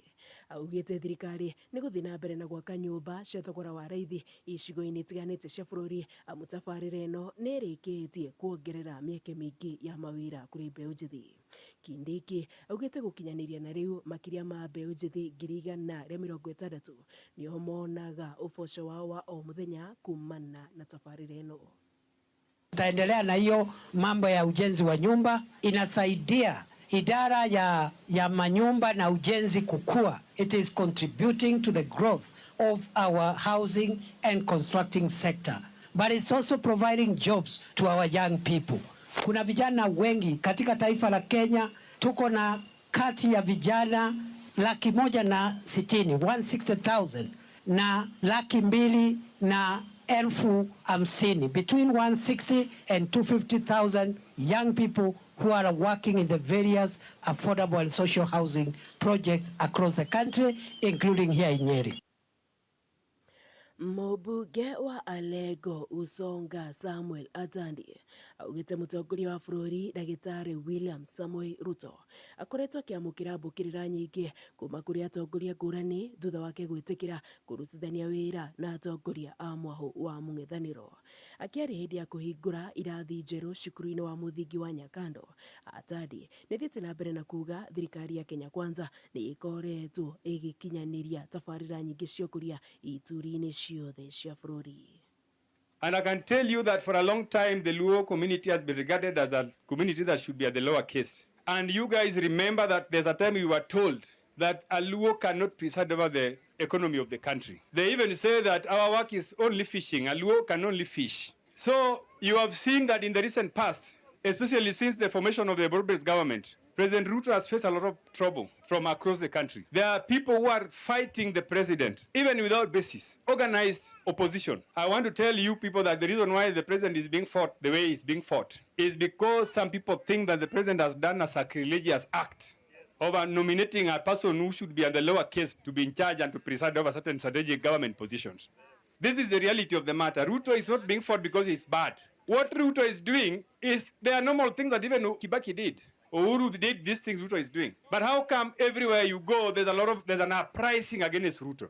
augĩte thirikari nĩ gũthiĩ na mbere na gwaka nyũmba cia thogora wa raithi icigo-inĩ itiganĩte cia bũrũri, amu tabarĩra ĩno nĩ ĩrĩkĩtie kuongerera mĩeke mĩingĩ ya mawĩra kũrĩ mbeũ njĩthĩ. Kindiki augĩte gũkinyanĩria na rĩu makĩria ma mbeũ njĩthĩ 160 nĩo monaga ũboco wao wa o mũthenya kumana na tabarĩra ĩno. Tutaendelea na hiyo mambo ya ujenzi wa nyumba, inasaidia idara ya manyumba na ujenzi kukua. It is contributing to the growth of our housing and constructing sector, but it's also providing jobs to our young people. Kuna vijana wengi katika taifa la Kenya, tuko na kati ya vijana 160,000 160,000 na 250,000, between 160 and 250,000 young people who are working in the various affordable and social housing projects across the country, including here in Nyeri. Mũmbunge wa Alego Usonga Samuel Atandi augĩte mũtongoria wa bũrũri Ndagĩtarĩ William Samoei Ruto akoretwo akĩamũkĩra mbũkĩrĩra nyingĩ kuma kũrĩ atongoria ngũrani thutha wake gwĩtĩkĩra kũrutithania wĩra na atongoria a mwahũ wa mũng'ethanĩro. Akĩaria hĩndĩ ya kũhingũra irathi njerũ cukuru-inĩ wa mũthingi wa Nyakando, Atandi nĩthiĩte na mbere na kuga thirikari ya Kenya Kwanza nĩ ĩkoretwo ĩgĩkinyanĩria tabarĩra nyingĩ cia ũkũria ituri-inĩ ciothe cia bũrũri. And I can tell you that for a long time, the Luo community has been regarded as a community that should be at the lower case. And you guys remember that there's a time we were told that a Luo cannot preside over the economy of the country. They even say that our work is only fishing. A Luo can only fish. So you have seen that in the recent past, especially since the formation of the broad-based government, President Ruto has faced a lot of trouble from across the country. There are people who are fighting the president, even without basis, organized opposition. I want to tell you people that the reason why the president is being fought the way he's being fought is because some people think that the president has done a sacrilegious act of nominating a person who should be at the lower case to be in charge and to preside over certain strategic government positions. This is the reality of the matter. Ruto is not being fought because he's bad. What Ruto is doing is there are normal things that even Kibaki did. Uhuru did these things Ruto is doing. But how come everywhere you go, there's an uprising against Ruto?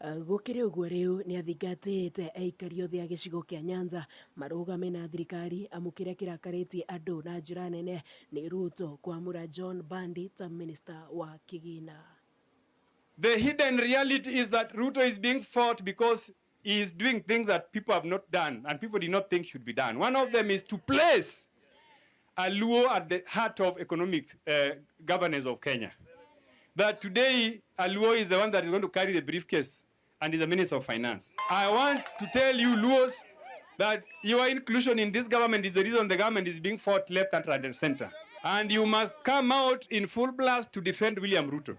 Gũkĩrĩ ũguo rĩu nĩ athingatĩte aikari othe a gĩcigo kĩa Nyanza marũgame na thirikari amu kĩrĩa kĩrakarĩtie andũ na njĩra nene nĩ Ruto kwamũra John Bandi ta minister wa kĩgĩna. The hidden reality is that Ruto is being fought because he is doing things that people have not done and people did not think should be done. One of them is to place a Luo at the heart of economic governance of Kenya. That today, a Luo is the one that is going to carry the briefcase and is the Minister of Finance. I want to tell you, Luos, that your inclusion in this government is the reason the government is being fought left and right and center. And you must come out in full blast to defend William Ruto.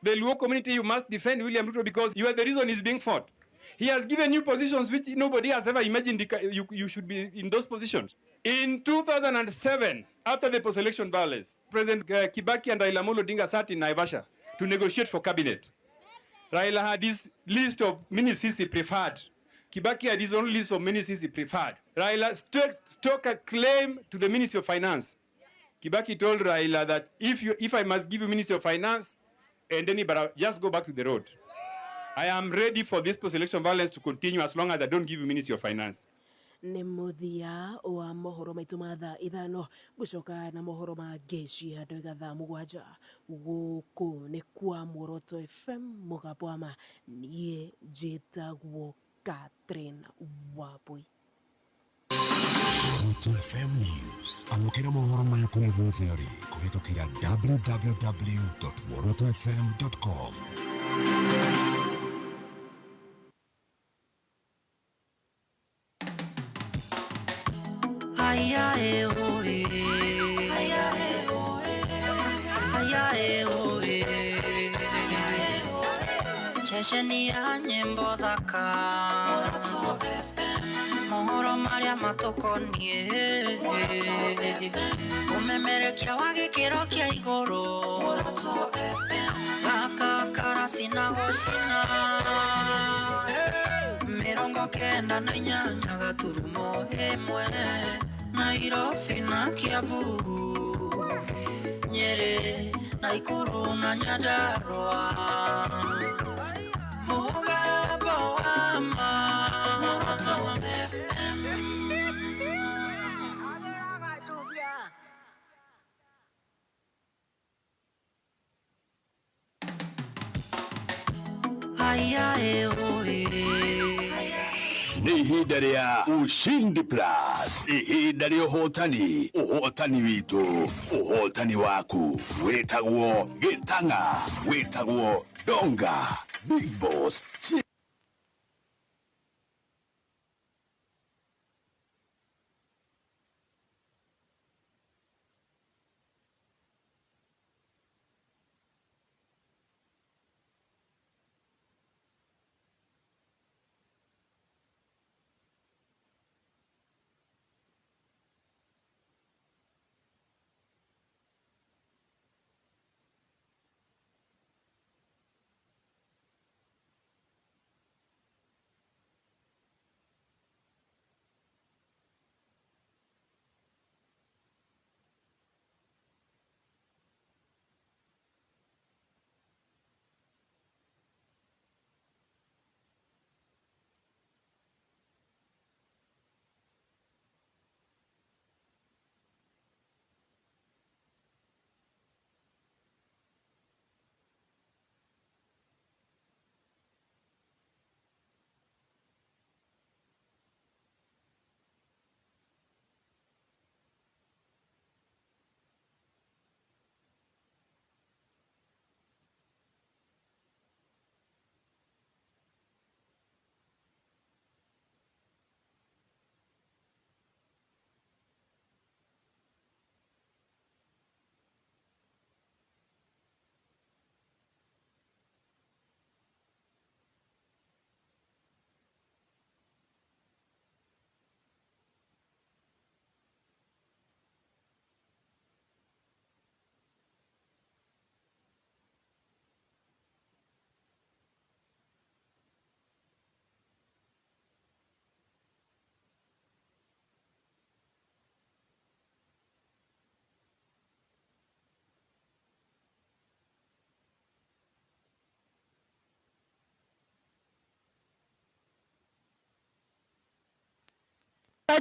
The Luo community, you must defend William Ruto because you are the reason he's being fought. He has given you positions which nobody has ever imagined you should be in those positions. In 2007, after the post-election violence, President Kibaki and Raila Amolo Odinga sat in Naivasha to negotiate for cabinet. Raila had his list of ministers he preferred. Kibaki had his own list of ministers he preferred. Raila stuck a claim to the Ministry of Finance. Kibaki told Raila that if I must give you Ministry of Finance, and then just go back to the road. I am ready for this post-election violence to continue as long as I don't give you Ministry of Finance. Nĩ mũthia wa mohoro maitũ ma thaa ithano gũcoka na mohoro ma ngeci handũ ga thaa mũgwanja gũkũ nĩ kwa Muoroto FM mũgambo wa ma niĩ njĩtagwo Catherine Wambui. Muoroto FM News. Amũkĩra mohoro maya kũrĩa guothe ũrĩ kũhĩtũkĩra www.muorotofm.com. Aya oe, aya oe, aya oe. Chesheni ya nyimbo thaka, mohoro maria matokonie, umemerekia wa gikiro kia iguru, gaka karasi na gocina, mirongo kenda na inyanya gaturumo imwe, Nairobi na Kiambu, Nyeri, Nakuru na Nyandarua, Mugambo wa Moroto FM. Aya oe. Ni ihinda rĩa Ushindi Plus, ihinda rĩa ũhotani, ũhotani witũ, ũhotani waku, wĩtagwo Gĩtang'a, wĩtagwo Donga, Big Boss.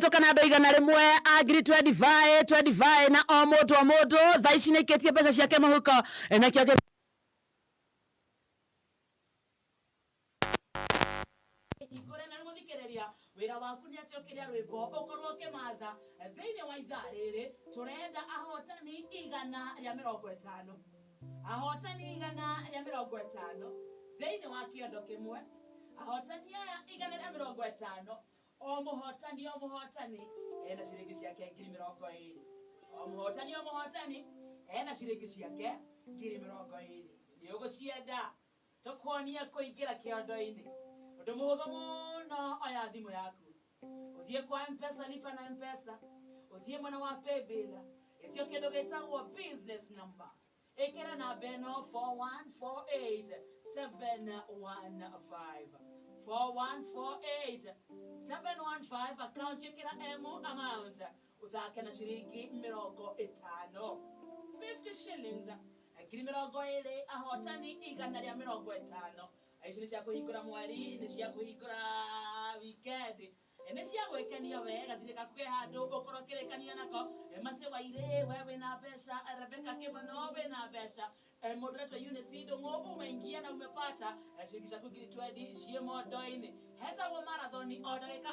Tokana ndo igana rimwe agiri 25 na o mũndũ thaa ici nĩ ikĩtie mbeca ciake mũhuko na kĩo igore na mũthikĩrĩria wĩra waku nĩ atĩ ũkĩrĩa rwĩmbo ũkorwo ũkĩmatha thĩinĩ wa ithaa rĩrĩ tũrenda ahotani 150 ahotani 150 thĩinĩ wa kĩondo kĩmwe ahotani aya 150 o mũhotani ena ciringi ciake 20,000 o mũhotani ena ciringi ciake 20,000 nĩ ũgũcienda tũkuonie kũingĩra kĩondo-inĩ ũndũ mũhũthũ mũno oya thimũ yaku ũthiĩ kwa M-Pesa lipa na M-Pesa ũthiĩ mwena wa paybill ĩtio kĩndũ gĩtagwo business number ĩkĩra namba ĩno 4148715 account ĩkĩra M amount uthake na ciringi 50 shillings ngiri 20 ahotani 150 ici nĩ cia kũhingũra mweri nĩ cia kũhingũra weekend nĩ cia gwĩkenia wega thirĩka kwĩ handũ ũkorwo kĩrĩkania nako Mase Wairĩ we wĩna mbeca Rebecca Kĩbono wĩna mbeca Moderator Unisido ngobu umeingia na umepata shirikisha kugiri twedi shiemo doini heta wa marathoni odageka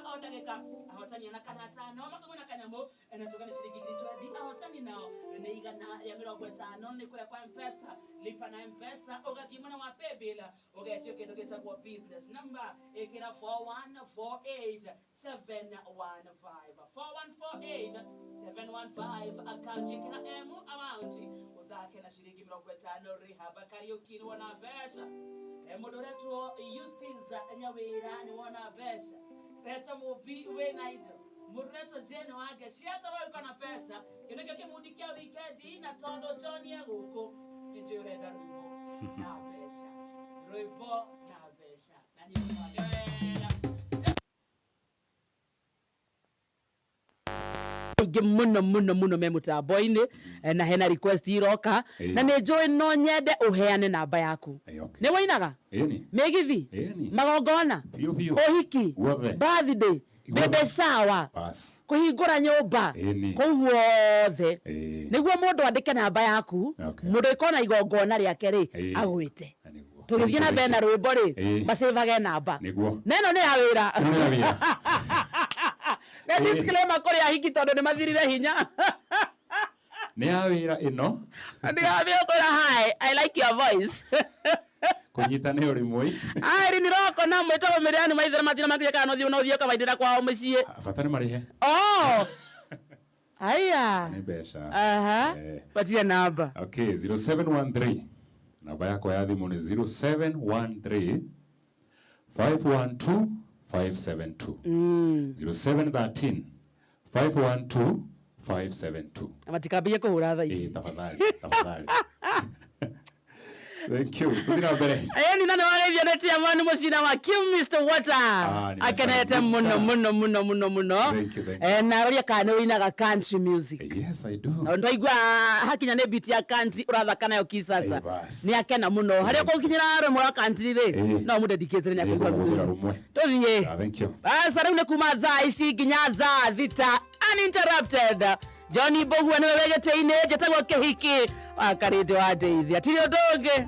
ahotani na kana tano makamuna kanyamo enatoka ni shiriki giri twedi ahotani nao neigana ya 50 ni kule kwa mpesa lipa na mpesa ugathimana wa pebila ugatio kendo getagwa business number ekira 4148715 4148715 account ekira emu amount uthake na shilingi 50 rehab karaoke ni wana pesa Moderator Eustace Nyawira ni wana pesa leta mubi we naito Moderator Jeno wake shiata wao iko na pesa kineke kimudikia weekend na tondo Johnny yaguko ndio renda rumo na pesa roibo na pesa na ni muno memutambo-ini na hena request iroka na nĩ njũĩ no nyende ũheane namba yaku nĩ woinaga mĩgithi magongona ũhiki birthday bebe sawa kũhingũra nyũmba kũu guothe nĩguo mũndũ andĩke namba yaku mũndũ ĩkona igongona rĩake rĩ agwĩte tũgĩthiĩ na mbere na rwĩmbo rĩ macĩvage namba na ĩno nĩ ya wĩra na disclaimer kuri ahiki tondu ni mathirire hinya ni ya wira ino ndi abio kura hi I like your voice kunyita ni uri moi ai ni roko na mwito miriani maithira matina makije kana no thio kabaidira kwao mucie fatani marihe aya ni besha patia namba okay 0713 namba yako ya thimu ni 0713 512 572 0713 512 572 amatikambia kuhura tha ici tafadhali thank you tudira mbere ni nani wareithia neti ya mwani mucina wa Q Mr Water akenete muno thank you na roria kana winaga country music yes I do ndo igwa hakinya ne beat ya country urathaka nayo kisasa ni akena muno haria ko kinyira rwe mwa country ri no mu dedicate ni akigwa mzuri tuthie thank you basa rĩu nĩ kuma thaa ici nginya thaa thita uninterrupted Johnny Mbugua nĩwe wegete-inĩ njĩtagwo kĩhiki wa karĩndĩ wa ndeithia tiri ũndũ ũngĩ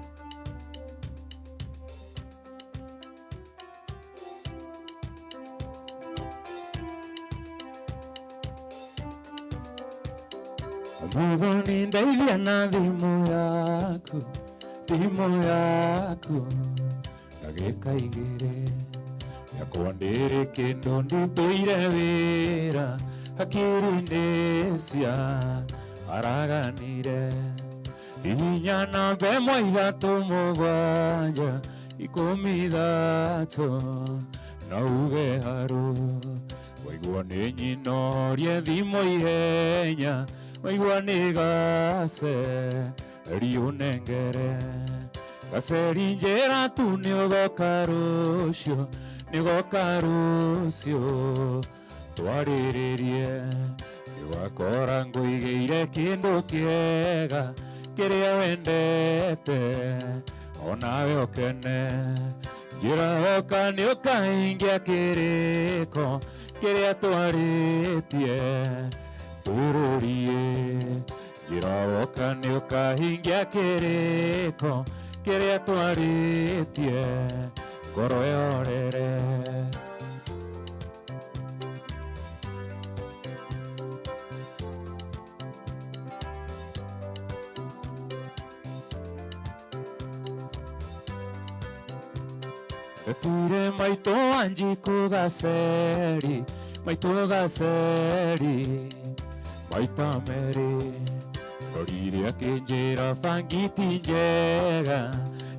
Muvoni ndeithia na thimũ yaku ndagĩka igĩrĩ yakwa ndĩrĩ kĩndũ ndutĩire wĩra hakiri-inĩ cia araganire hihinya namba ĩmwe ithatũ mũgwanja 13 na uge harũ waigua nĩ nyinorie thimũ ihenya waigua nĩ gaceri ũnengere gaceri njĩra tu nĩũgoka rũciũ twarĩrĩrie nĩwakora ngũigĩire kĩndũ kĩega kĩrĩa wendete onawe ũkene njĩra oka nĩũkahingia kĩrĩko kĩrĩa twarĩtie tũrũrie njĩra oka nĩũkahingia kĩrĩko kĩrĩa twarĩtie ngoro yorere Ture maito anjiko gaceri maita meri rorire akinjira bangiti njega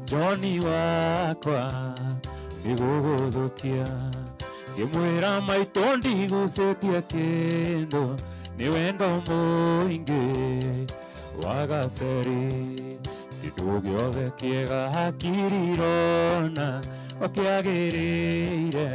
Johnny wakwa niguguthukia ngimwira maito ndigucetie kindu ni wendo muingi wa gaceri kindu giothe kiega hakirirona wakiagĩrĩire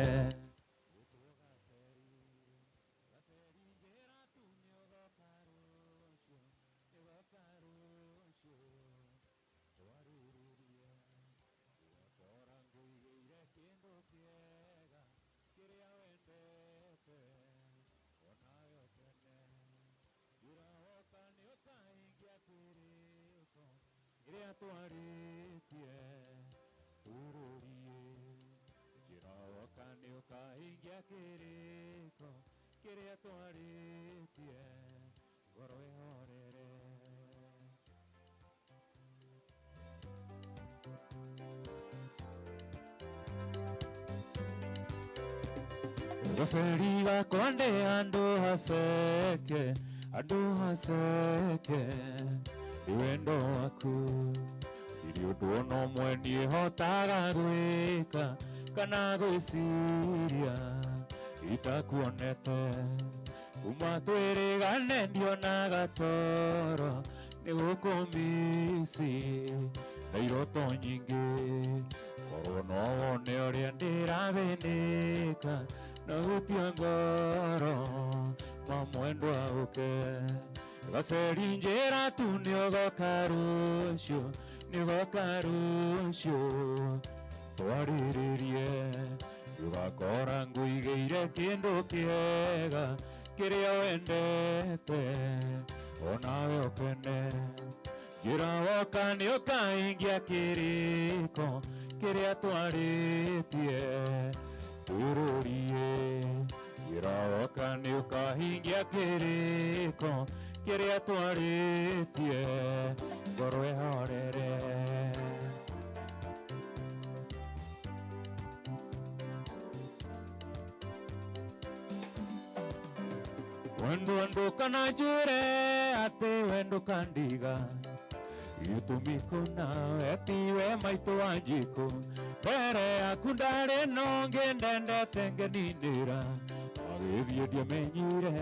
kĩrĩa twarĩtie bũrũri kĩroka nĩ ũkahingia kĩrĩko kĩrĩa twarĩtie ngoro ĩhorere. Gaceri gakwa ndĩ handũ haceke, handũ haceke, nĩ wendo waku, ndirĩ ũndũ ona ũmwe niĩ hotaga gwĩka kana gwĩciria itakuonete. Kuma twĩrĩgane ndionaga toro nĩ gũkũ Misiri na iroto nyingĩ, korwo no wone ũrĩa ndĩrathĩnĩka na gũtia ngoro mamwendwa ũke. Gaceri njĩra tu nĩ ũgoka rũciũ, nĩ ũgoka rũciũ twarĩrĩrie, ndũgakora ngũigĩire kĩndũ kĩega kĩrĩa wendete onawe ũkene. Njĩra woka nĩ ũkahingia kĩrĩko kĩrĩa twarĩtie twĩrũrie. Njĩra woka nĩ ũkahingia kĩrĩko kĩrĩa twarĩtie ngoro ĩhorere. Wendo ndũkana njũre atĩ wendo kandiga, gĩtũmi kũnawe tiwe maitũ wa njikũ, mbere yaku ndarĩ no ngĩndendete ngĩninĩra, agĩthiĩ ndiamenyire,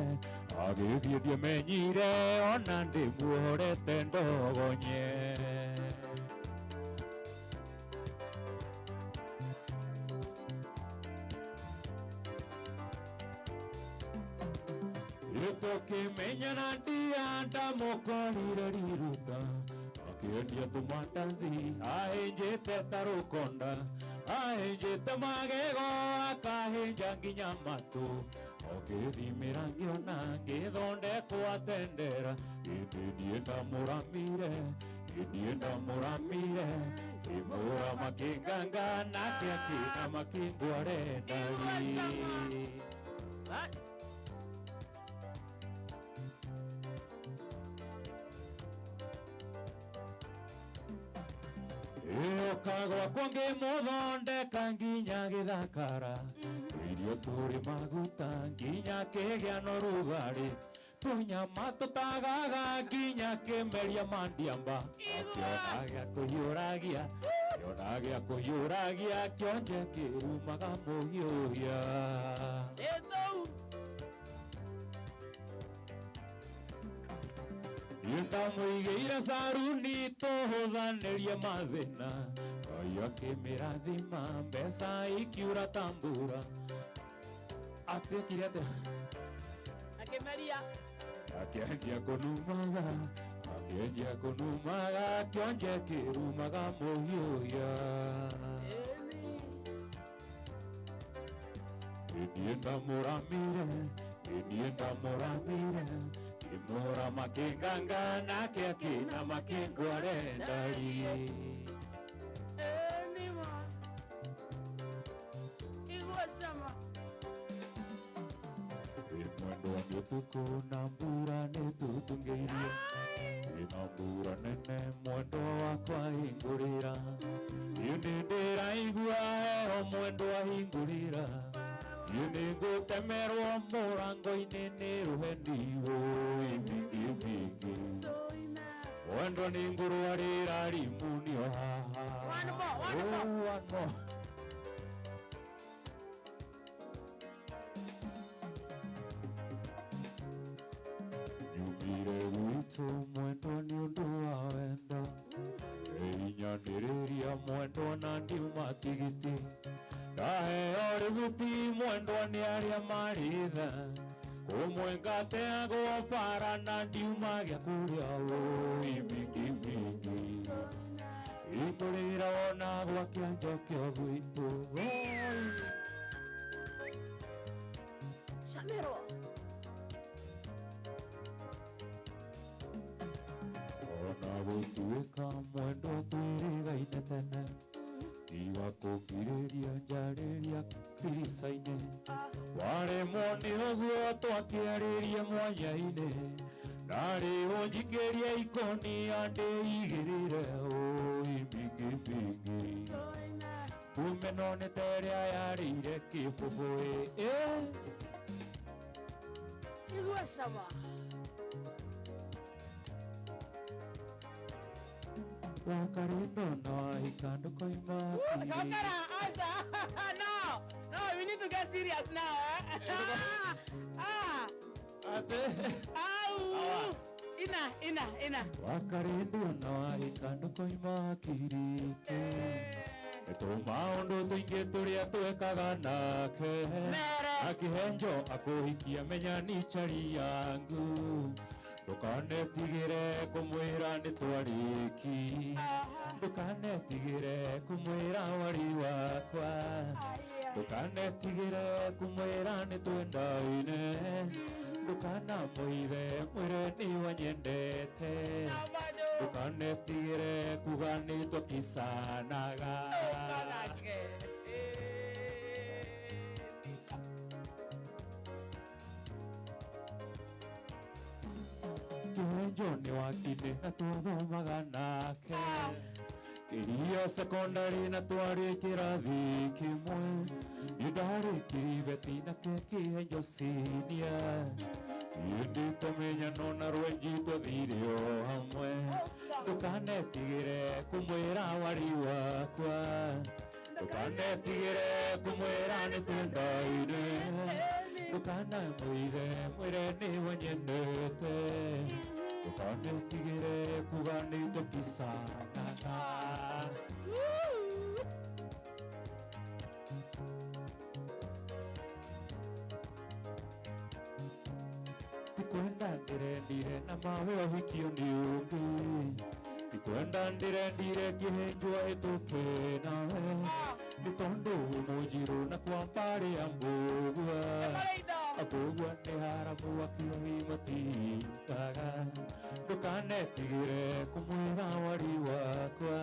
agĩthiĩ ndiamenyire, ona ndĩmuohorete ndogonye. Tũkĩmenyana ndianda mũkorire riruta, akĩendia tũmandathi ahĩnjĩte ta rũkonda, ahĩnjĩte magego akahĩnja nginya matũ, okĩthimĩra ngĩona ngĩthondekwo atendera, ĩndĩ niĩ ndamũramire, niĩ ndamũramire, ngĩmũra makĩnganga nake akĩna makĩngware ndari. Kagwakwa ngĩmũthondeka nginya gĩthakara, irio tũrĩ maguta nginya kĩgĩa na ũrugarĩ, tũnyama tũtagaga nginya kĩmeria mandiamba, akĩona gĩa kũhiũragia, akĩona gĩa kũhiũragia, kĩonje kĩrumaga mũhiũhia. Ndamũigĩire caruni tũhũthanĩrie mathĩna, Ngai akĩmĩrathima mbeca ikiura tambura. Atuĩkire atĩa? Akĩmeria. Akĩanjia kũnumaga, akĩanjia kũnumaga, kĩonje kĩrumaga mũhiũhia. Niĩ ndamũramire, niĩ ndamũramire, ngĩmũra makĩnganga nake akĩna makĩngware ndari. Mwendwa nĩ ũtukũ na mbura nĩ tũtungĩirie, wĩna mbura nene mwendwa wakwa hingũrĩra, niĩ nĩ ndĩraigua heho mwendwa hingũrĩra, niĩ nĩ ngũtemerwo mũrango-inĩ nĩ rũheni wũi mbingi mbingi, mwendwa nĩ ngũrwarĩra rimunio haha. One more. Nyumire gwitũ mwendwa nĩ ũndũ wa wendo, ĩinyanĩrĩria mwendwa na ndiuma tigiti, ndaheo rĩbuti mwendwa nĩ arĩa marĩtha, kũmwe ngateagwo bara na ndiuma gĩa kũrĩa wũi mbingi mbingi, ikũrĩra wona gwakĩa njokio gwitũ. Shamero. gũtuĩka mwendo twĩrĩgaine tene tiga kũngirĩria njarĩria kirica-inĩ waremwo nĩ ũguo twakĩarĩrie mwanya-inĩ narĩ ũnjikĩrie ikonia ndĩigĩrĩre ũĩ mbingibingi kume no nĩ ta ĩrĩa yarĩire kĩbũbũĩ Igua cama. Wakarindo no ahikando koima Shokara, answer. No, we need to get serious now. Ate Ina. Wakarindo no ahikando koima kirike Eto maũndũ tũingĩ tũrĩa twekaga nake akĩhenjo akũhikia menya ni chari yangu ndũkanetigĩre kũmwĩra nĩ twarĩki ndũkanetigĩre kũmwĩra wari wakwa ndũkanetigĩre kũmwĩra nĩ twendaine ndũkanamũithe mwĩre nĩ wanyendete ndũkanetigĩre kuga nĩ twakicanaga kĩhenjo nĩ wakinĩ na twathomaga nake kĩrio secondary na twarĩ kĩrathi kĩmwe nĩndarĩ kĩribeti nake kĩhenjo senior ndĩtamenya no na rwenji twathire o hamwe ndũkanetigĩre kũmwĩra wari wakwa ndũkanetigĩre kũmwĩra nĩ twendaine ndũkanamũithe mwĩre nĩ wanyendete ndũkanetigĩre kuga nĩ tũkicanaga tikwenda ndĩrendire na mawe ũhikio nĩ ũngĩ tikwenda ndĩrendire kĩhenjwo hĩtũke nawe nĩ tondũ mũnjirũ na kwambarĩ ambũgua ambũgua nĩ haramu akĩohi matingaga ndũkanetigĩre kũmwĩra wari wakwa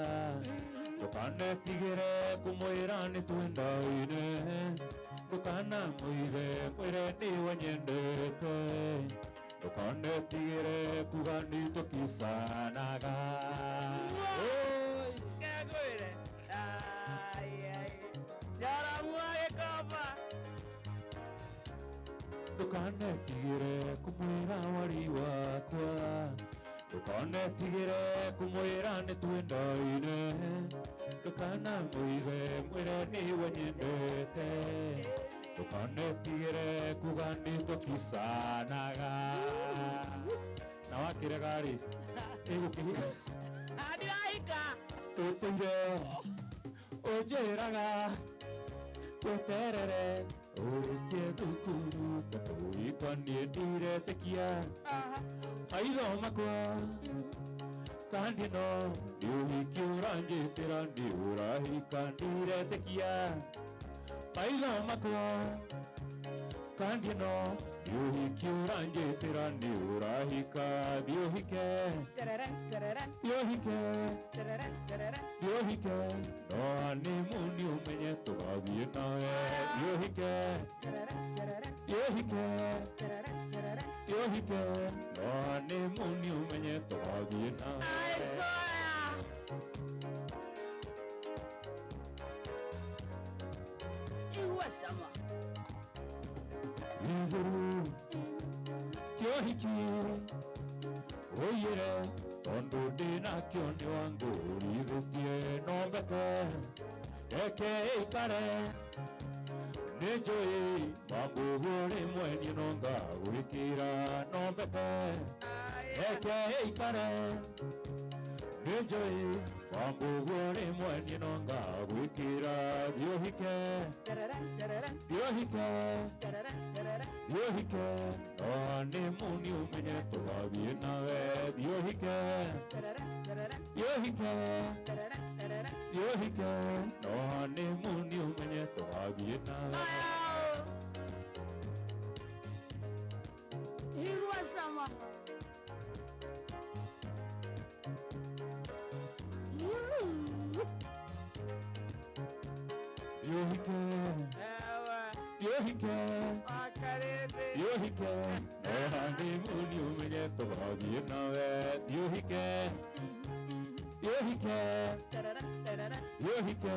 ndũkanetigĩre kũmwĩra nĩ twendaine ndũkanamũithe mwĩre nĩ wanyendete ndũkanetigĩre kuga nĩ tũkicanaga ndũkanetigĩre kũmwĩra wari wakwa ndũkanetigĩre kũmwĩra nĩ twendaine ndũkanamũithe mwĩre nĩ wanyendete ndũkanetigĩre kuga nĩ tũkicanaga na wakĩrega-rĩ ĩgũkĩhika tũtũire ũnjĩraga tweterere ũrĩkie thukuru tũtũikwa niĩ ndiretĩkia maitho makwa kandi no nĩ ũhiki ũranjĩtĩra nĩ ũrahika ndiretĩkia maitho makwa kandi no nĩ ũhiki ũranjĩtĩra nĩ ũrahika thiũhike thiũhike thiũhike no hanĩmũni ũmenye tũgathiĩ nawe thiũhike thiũhike thiũhike no hanĩmũni ũmenye tũgathiĩ nawe Sama. Iguru kĩohiki ũiyĩre tondũ ndĩnakĩo nĩ wangu ũrithũtie no mbete reke ĩikare nĩ njũĩ mambugu rĩmwe niĩ no ngagwĩkĩra no mbete reke ĩikare nĩ njũĩ mambugu rĩmwe niĩ no ngagwĩkĩra thiũhike thiũhike thiũhike no hanĩmũni ũmenye tũgathiĩ nawe thiũhike thiũhike thiũhike no hanĩmũni ũmenye tũgathiĩ nawe Irua sama. Yohike, Yohike, Yohike, honeymoon umenye tugathiĩ nawe. Yohike, Yohike, Yohike,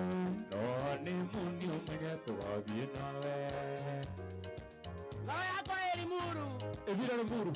honeymoon umenye tugathiĩ nawe. Ngao yakwa ĩrĩ muru. Ĩthira nĩ muru.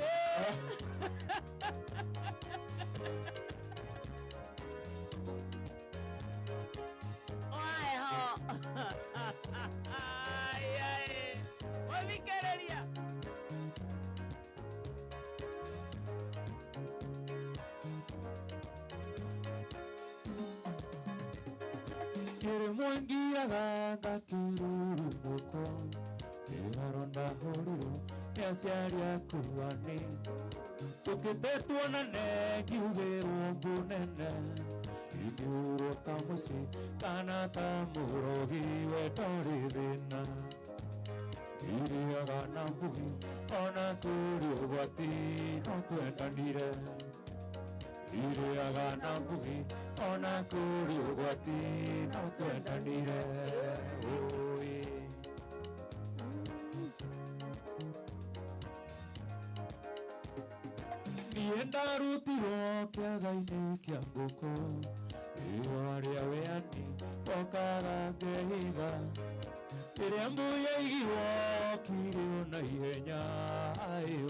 Kere mwengiaga ngakĩrurumũka ĩgaronda hũrĩrwo nĩ aciari aku anĩ tũkĩte tuonane ngiugĩrwo mbũnene ingĩhurwo ta mũciĩ kana ta mũrogi wendo rĩ thĩna irĩaga na mbugi ona tũrĩ ũgwati no twendanire irĩaga na mbugi ona tũrĩ ũgwati no twendanire. Niĩ ndarutirwo kĩaga-inĩ kĩa ngũkũ riũa rĩa wĩani okaga ngehitha rĩrĩa mbuya igirwo kirio na ihenya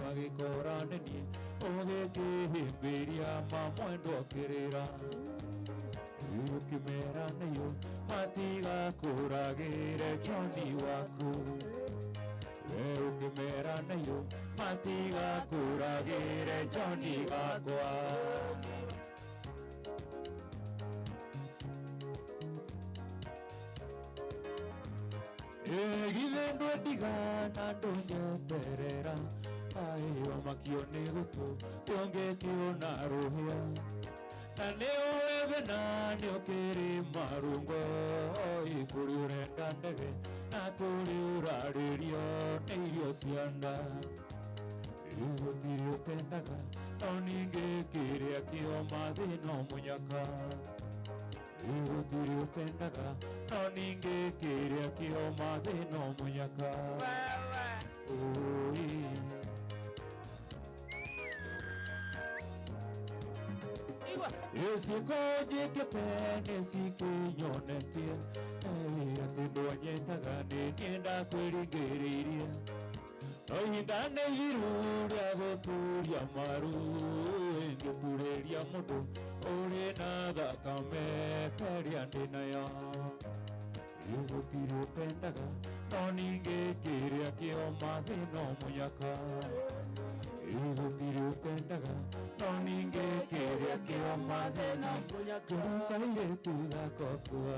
wagĩkora nĩ niĩ ũgĩkĩhĩmbĩria mamwendo akĩrĩra ũkĩmera nĩyo matigakũragĩre Johni waku we ũkĩmera nĩyo matigakũragĩre Johni wakwa. Githĩ ndwendigana ndũnyeterera wamakio nĩ gũkũ ndũngĩkĩona rũhĩa na nĩ ũĩ bena nĩ ũkĩrĩ marũngo kũrĩ ũrenda ndege na kũrĩ ũrarĩrio nĩ irio cia nda gũtirĩ ũpendaga no ningĩ kĩrĩa kĩo mathĩna mũnyaka gũtirĩ ũpendaga no ningĩ kĩrĩa kĩo mathĩna mũnyaka. Ciĩko njĩkĩte nĩ cikĩnyonetie atĩ ndwanyendaga nĩ niĩ ndakwĩringĩrĩirie no ihinda nĩ iru rĩa gũturia maru ngĩturĩria mũndũ ũrĩ na thakame karĩa ndĩ nayo gũtirĩ ũpendaga no ningĩ kĩrĩa kĩo mathĩna mũnyaka gũtirĩ ũpendaga no ningĩ kĩrĩa kĩo mathĩna mũnyaka kairĩtu gakokua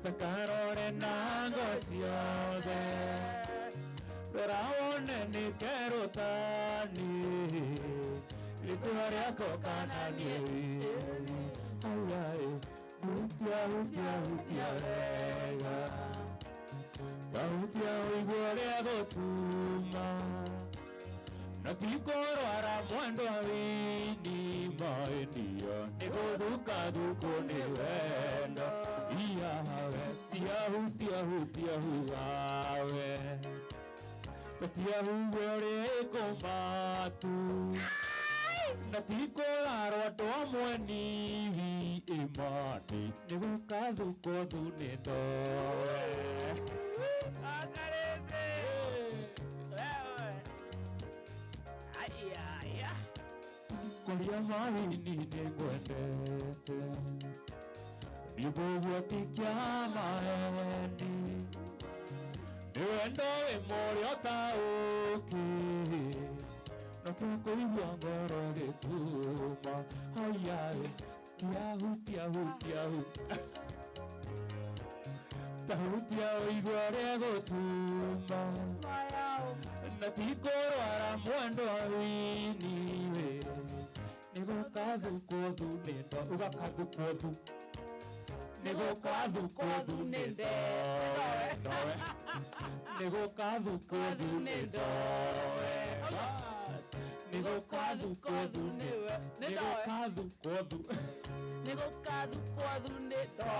takarore na ngo ciothe Raone nĩ kerũtani rĩkuha rĩako kana niĩ hutia wega gahutia ũigua rĩa gũtuma na ti kũrwara mwendo wini maendia nĩ gũthukathuko nĩ wendo iyawe tiahutia hugawe tatiahuwe ũrĩkũ matu na ti kũrarwo andũ amwe nivi imani nĩ gũkathukwo thu nĩ ndowe. Kũrĩa mahini nĩ ngwendete nĩguo ti kĩa maheni nĩ wendo ĩmwe ũrĩa ũtaũkĩ na kũigua ngoro gĩtuma haiyaĩ tiahu tahutia ũigua rĩa gũtuma na ti kũrwara mwendo wini we nĩ gũkathukwo thu nĩ ndo ũgakathukwo thu nĩ gũkathukwo thu nĩ ndowe nĩ gũkathukwo thu nĩ ndowe nĩ Nigukathu kothu niwe. Nigukathu kothu. Nigukathu kothu nindo.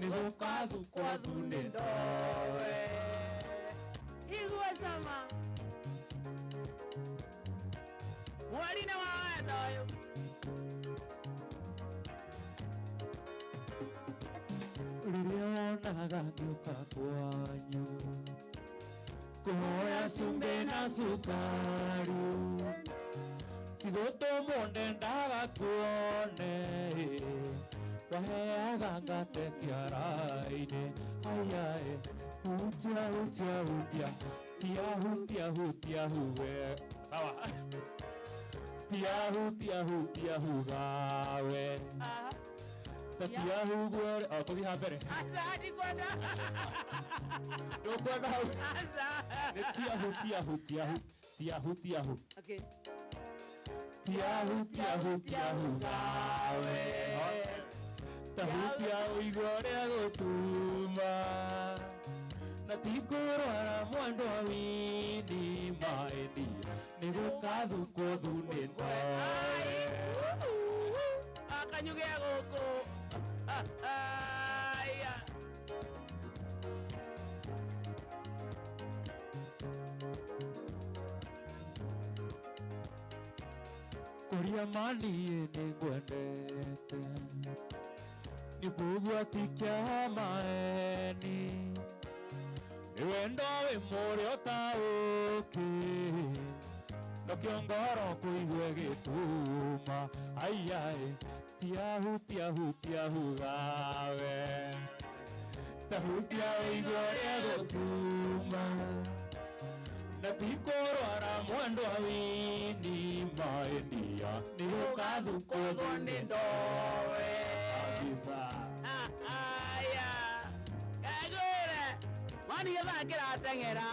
Nigukathu kothu nindo. Igua sama. Mwari na wawenda uyu. Rĩrĩa wonaga ngĩũka kwanyu kũhoya cumbĩ na cukari tigũtũmwo ndendaga kuone waheaga ngate kĩara-inĩ aiaĩ hutia hutia hutia tia hutia hutia huwe sawa tia hutia hutia hugawe tia hugwe tũthiĩ ha mbere Asante kwenda. ndũkwenda hau Asante. nĩ tiahu tiahu tiahu tiahu tiahu Okay. tiahu tiahu tiahu gawe tahutia ũigua ũrĩa gũtuma na tikũrwara mwandũ wa wini maĩni nĩ gũkathukwo thunĩ ndoe Akanyugea gũkũ. Aya. kũria maniĩ nĩ ngwendete nĩ kũgwati kĩa maeni nĩ wendo wĩ mũrĩo ta ũkĩ nakĩo ngoro kũigua gĩtuma aiaĩ tiahu tiahu tiahu gawe tahutia ũigua ũrĩa gũtuma na tikũrwara mwendwa wini maĩnia nĩ gũkathukwo thunĩ ndowe kabisa. Aya. Kagũre. Mwani gĩthaa kĩrateng'era.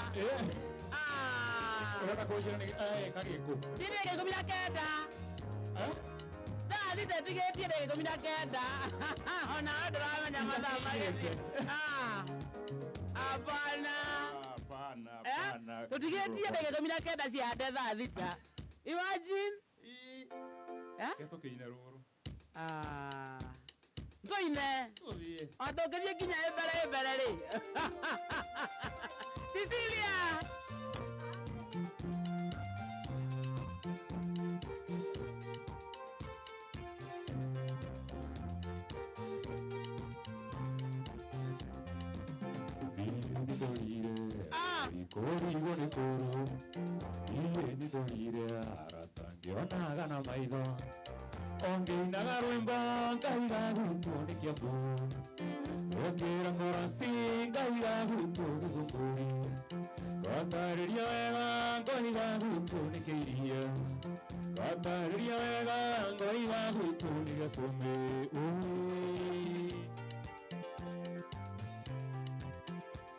Ũrenda kũnjĩra nĩ kagĩkũ Ndĩ ndagĩka ikũmi na kenda. Thaa thita ĩtigĩtie ndagĩka ikũmi na kenda. Ona we ndũramenya mathaa magĩthiĩ. Hapana. Hapana, hapana. Tũtigĩtie ndagĩka ikũmi na kenda ciande thaa thita. Imagine. Tũkĩine rũrũ Tũine. tũthiĩ Ona tũngĩthiĩ nginya mbere rĩ. Cecilia. Kũrigwo nĩ kũrũ niĩ nĩ ndũire arata ngĩonaga na maitho ongĩinaga rwĩmbo ngaiga gutwo nĩ kĩambu ngĩra korasi ngaiga gutwo gĩthũngũri ngatarĩria wega ngoiga gutwo nĩ kĩiria ngatarĩria wega ngoiga gutwo nĩ gĩcũmbĩ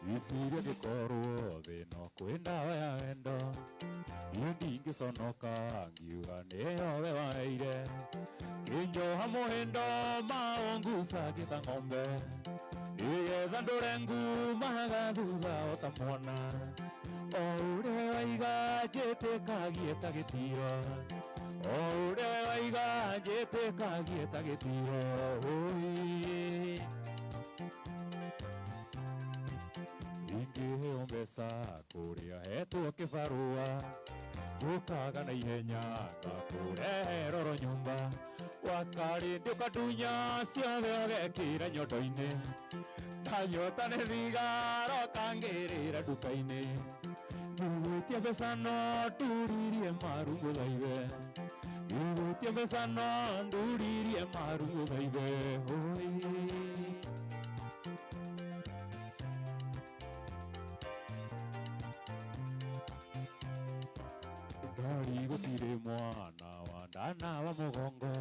Sisiria gĩkorwo thĩno kwĩ ndawa ya wendo niĩ ndingĩconoka ngiuga nĩyo we waheire kĩnjoha mũhĩndo maũngucagia ta ng'ombe nĩgetha ndũre ngumaga thutha o ta mwana o ũrĩa waiga njĩtĩkagie ta gĩtiro o ũrĩa waiga njĩtĩkagie ta gĩtiro ingĩheo mbeca kũrĩa hetwo kĩbarũa gũkaga na ihenya ngakũrehe roro nyũmba wakarĩndĩ ũkandunya ciothe ũgekĩra nyondo-inĩ ndanyota nĩ thigara ũkangĩrĩra nduka-inĩ ngũgũtia mbeca no nduririe maru ngũthaithe ngũgũtia mbeca no nduririe maru ngũthaithe ndari gũtirĩ mwana wa ndana wa mũgongo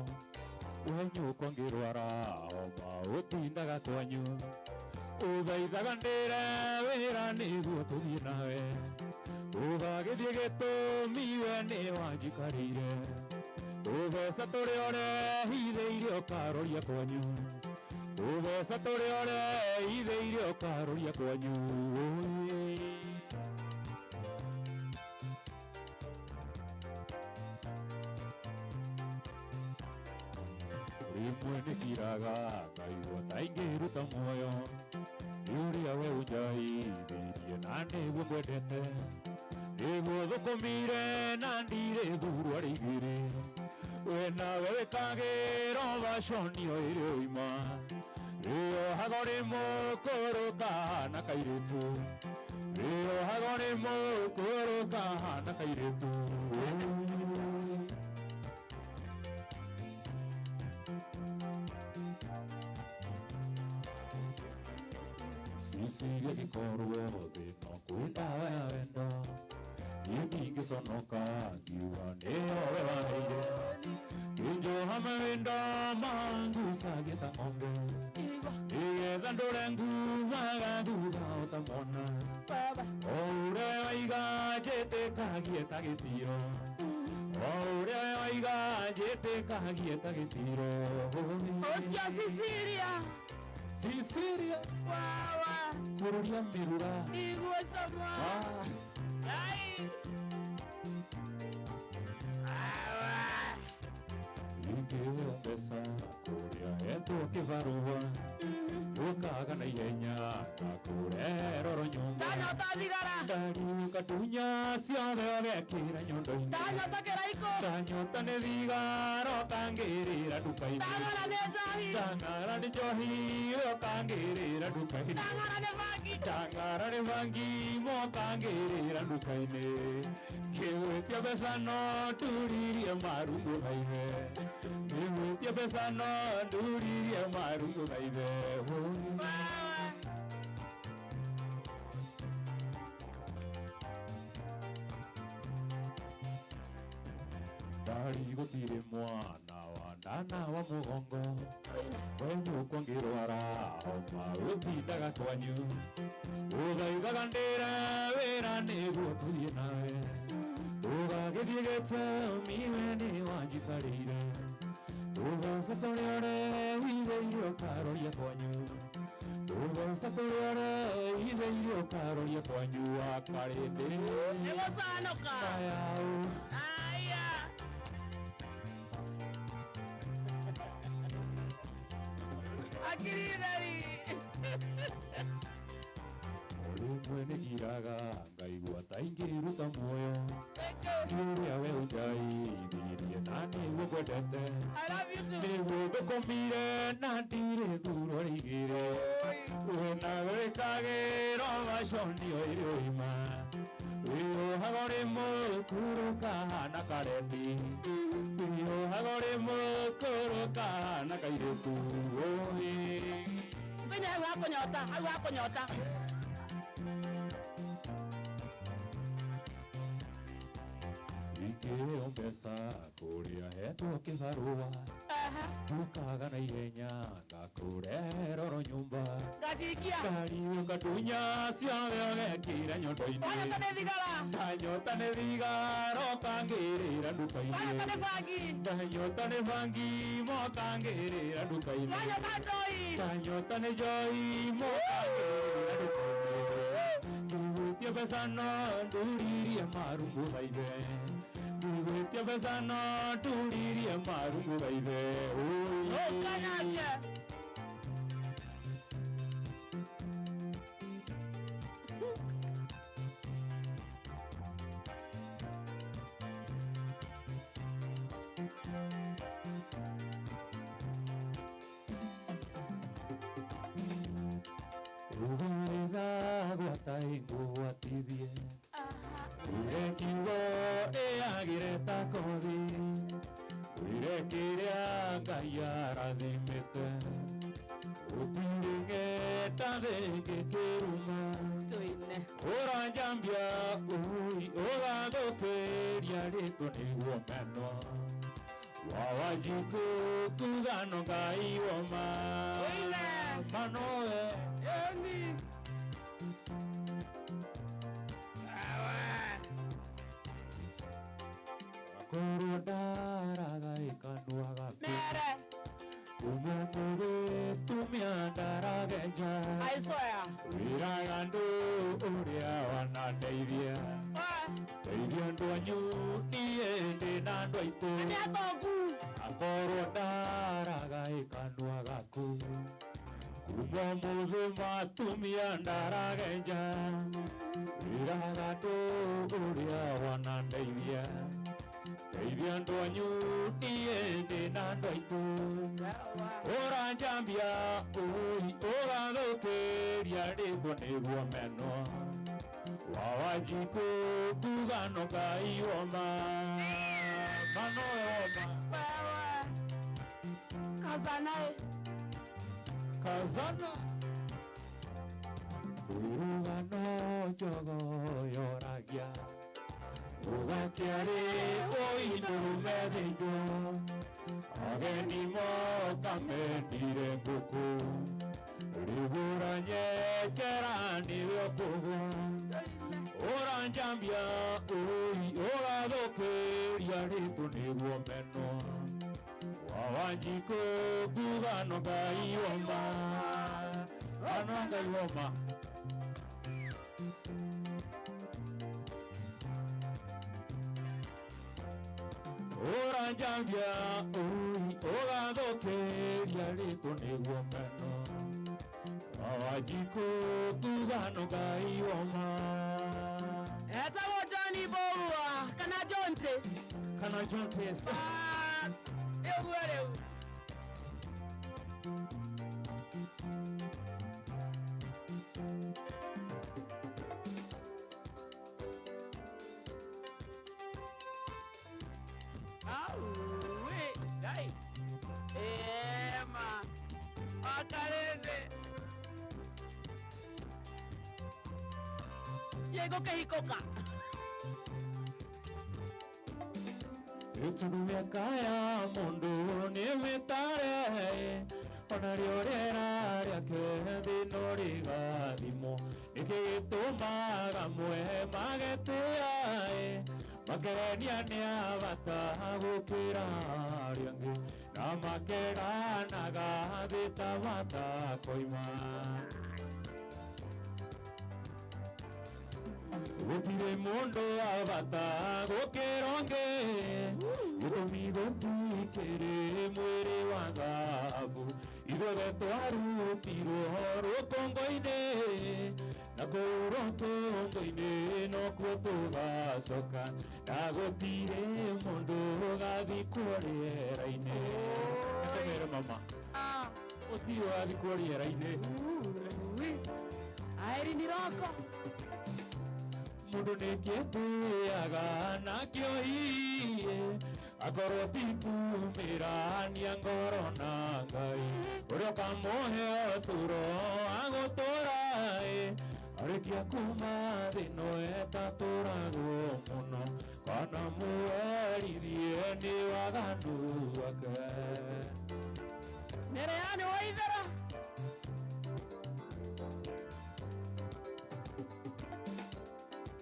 wenyũkwo ngĩrwara homa ũtindaga kwanyu ũthaithaga ndĩre wĩra nĩguo tũthiĩ nawe ũgagĩthiĩ gĩtũmi we nĩ wanjikarĩire ũtheca tũrĩa ũrehithĩire ũkaroria kwanyu ũtheca tũrĩa ũrehithĩire ũkaroria kwanyu mwene kiraga ngaigua taingĩruta muoyo Yuria we ũnjaithirie na nĩguo ngwendete nĩguo thũkũmire na ndirĩ thurua rĩigĩrĩ we nawe wĩkagĩra vaconio ĩrĩ ũima rĩohagwo nĩ mũkũrũ kahana kairĩtu rĩohagwo nĩ mũkũrũ kahana kairĩtu Sisiria gikorwo thĩno kwĩ ndawa ya wendo niĩ ndingĩconoka ngiuga nĩyo we waheire kĩnjohama wendo mangucagia ta ng'ombe nĩgetha ndũre ngumaga thutha o ta mwana o ũrĩa waiga njĩtĩkagie ta gĩtiro o ũrĩa waiga njĩtĩkagie ta gĩtiro Ũcio Sisiria Sisiria Wawa kururia mirura Igwe samwa Ai Awa Ingĩheo mbeca kũrĩa hetwo kĩbarũa ũkaga na ihenya ngakũrehe roro nyũmba Ndanyota thigara ndariũka tunya ciothe ũgekĩra nyondo-inĩ Ndanyota kĩraiko ndanyota nĩ thigara ũkangĩrĩra nduka-inĩ Ndang'ara nĩ njohi ndang'ara nĩ njohi ũkangĩrĩra nduka-inĩ Ndang'ara nĩ bangi ndang'ara nĩ bangi mokangĩrĩra nduka-inĩ kĩgwĩtia mbeca no nduririe marungu na ithe kĩgwĩtia mbeca no nduririe marungu na ithe ndari gũtirĩ mwana wa ndana wa mũgongo we nyũkwa ngĩrwara homa gũtindaga kwanyu ũthaigaga ndĩre wĩra nĩguo tũthiĩ nawe tũgagĩthiĩ gĩtũmi we nĩ wanjikarĩire tũgoca tũrĩa ũrehithĩire ũkaroria kwanyu tũgoca tũrĩa ũrehithĩire ũkaroria kwanyu wakarĩndĩ nĩgũcanoka ayaũ aya akirirari rĩmwe nĩ ngiraga ngaigua ta ingĩruta muoyo ũrĩa we ũnjaithirie na nĩguo ngwendete nĩguo ngũkũmire na ndirĩ thurwo rĩigĩrĩ we nawe wĩkagĩra vaconio ĩrĩ ũima wĩohagwo nĩ mũkũrũ kahana kareti wĩohagwo nĩ mũkũrũ kahana kairĩtu Ngine hau hakũnyota ingĩheo mbeca kũrĩa hetwo kĩbarũa ũkaga na ihenya ngakũrehe roro nyũmba ngacikia ngariũka tunya ciothe ũgekĩra nyondo-inĩ ndanyota nĩ thigara ũkangĩrĩra nduka-inĩ ndanyota nĩ bangi mokangĩrĩra nduka-inĩ ndanyota nĩ njohi mokangĩrĩra nduka-inĩ ngĩgwĩtia mbeca no nduririe marungu ma ithe ngĩgwĩtia mbeca no nduririe marungu ma ithe ũkanake Ugaitha gwata ingũgwatithie Wĩre kiugo ĩagĩre ta kothi Wĩre kĩrĩa Ngai arathimĩte Gũtirĩ ng'eta thĩngĩ kĩruma Ũranjambia ũgathũkĩria rĩtwa nĩguo menwo Wawanjiku kugano Ngai woma Manoe Korwo ndaraga ĩkanua gaku Umũmũrĩ tumia ndaragenja Wĩraga ndũ ũrĩa wanandeithia Ndeithia ndũ anyu niĩ ndĩ na andũ aitũ akorwo ndaraga ikanua gaku kuma muthima tumia ndaragenja iraga nduguria wanandeithia teithia andu anyu nie ndina andu aitu uranjambia ugathukiria ritwo niguo menwa Wawanjiku tugano Ngai woma mano woma kazana urugano jogo yoragia ugakiari oinurumethijo ageni mokamendire nguku rigura nyekera nĩrĩo kũgwa ũranjambia ũgathũkĩria rĩtũ nĩguo menwo Wawanjiku ngugano Ngai woma ano Ngai woma ũranjambia ũgathũkĩria rĩtũ nĩguo menwo Wawanjiku ngugano Ngai woma etagwo Johnny Bourua kana Jonte yes eguo rĩu Dai ema akalende Yego kehikoka Itumiaka ya mundu nimitare ona riorera riake thino rigathimo nikitumaga mwe magetia makenia ni abata gukira riangi na makeranaga thitabata koima Gutire mundu abata gukironge Gutumi gutikire mwiri wa thahabu Igwe twarutirwo rũkũngũ-inĩ Na kũu rũkũngũ-inĩ nokuo tũgacoka Na gũtirĩ mũndũ ũgathikwo rĩera-inĩ Ndũmĩre mama Gũtirĩ ũgathikwo rĩera-inĩ Aeri ni roko Mundu nikĩtĩaga nakĩo hiĩ akorwo ti kumĩrania ngoro na Ngai ũrĩa ũkamũhe ũtũũro wa gũtũũra arĩkia kuma thĩ ĩno etatũũragwo mũno kana mũwerithie nĩ waganu wake Nereani Waithera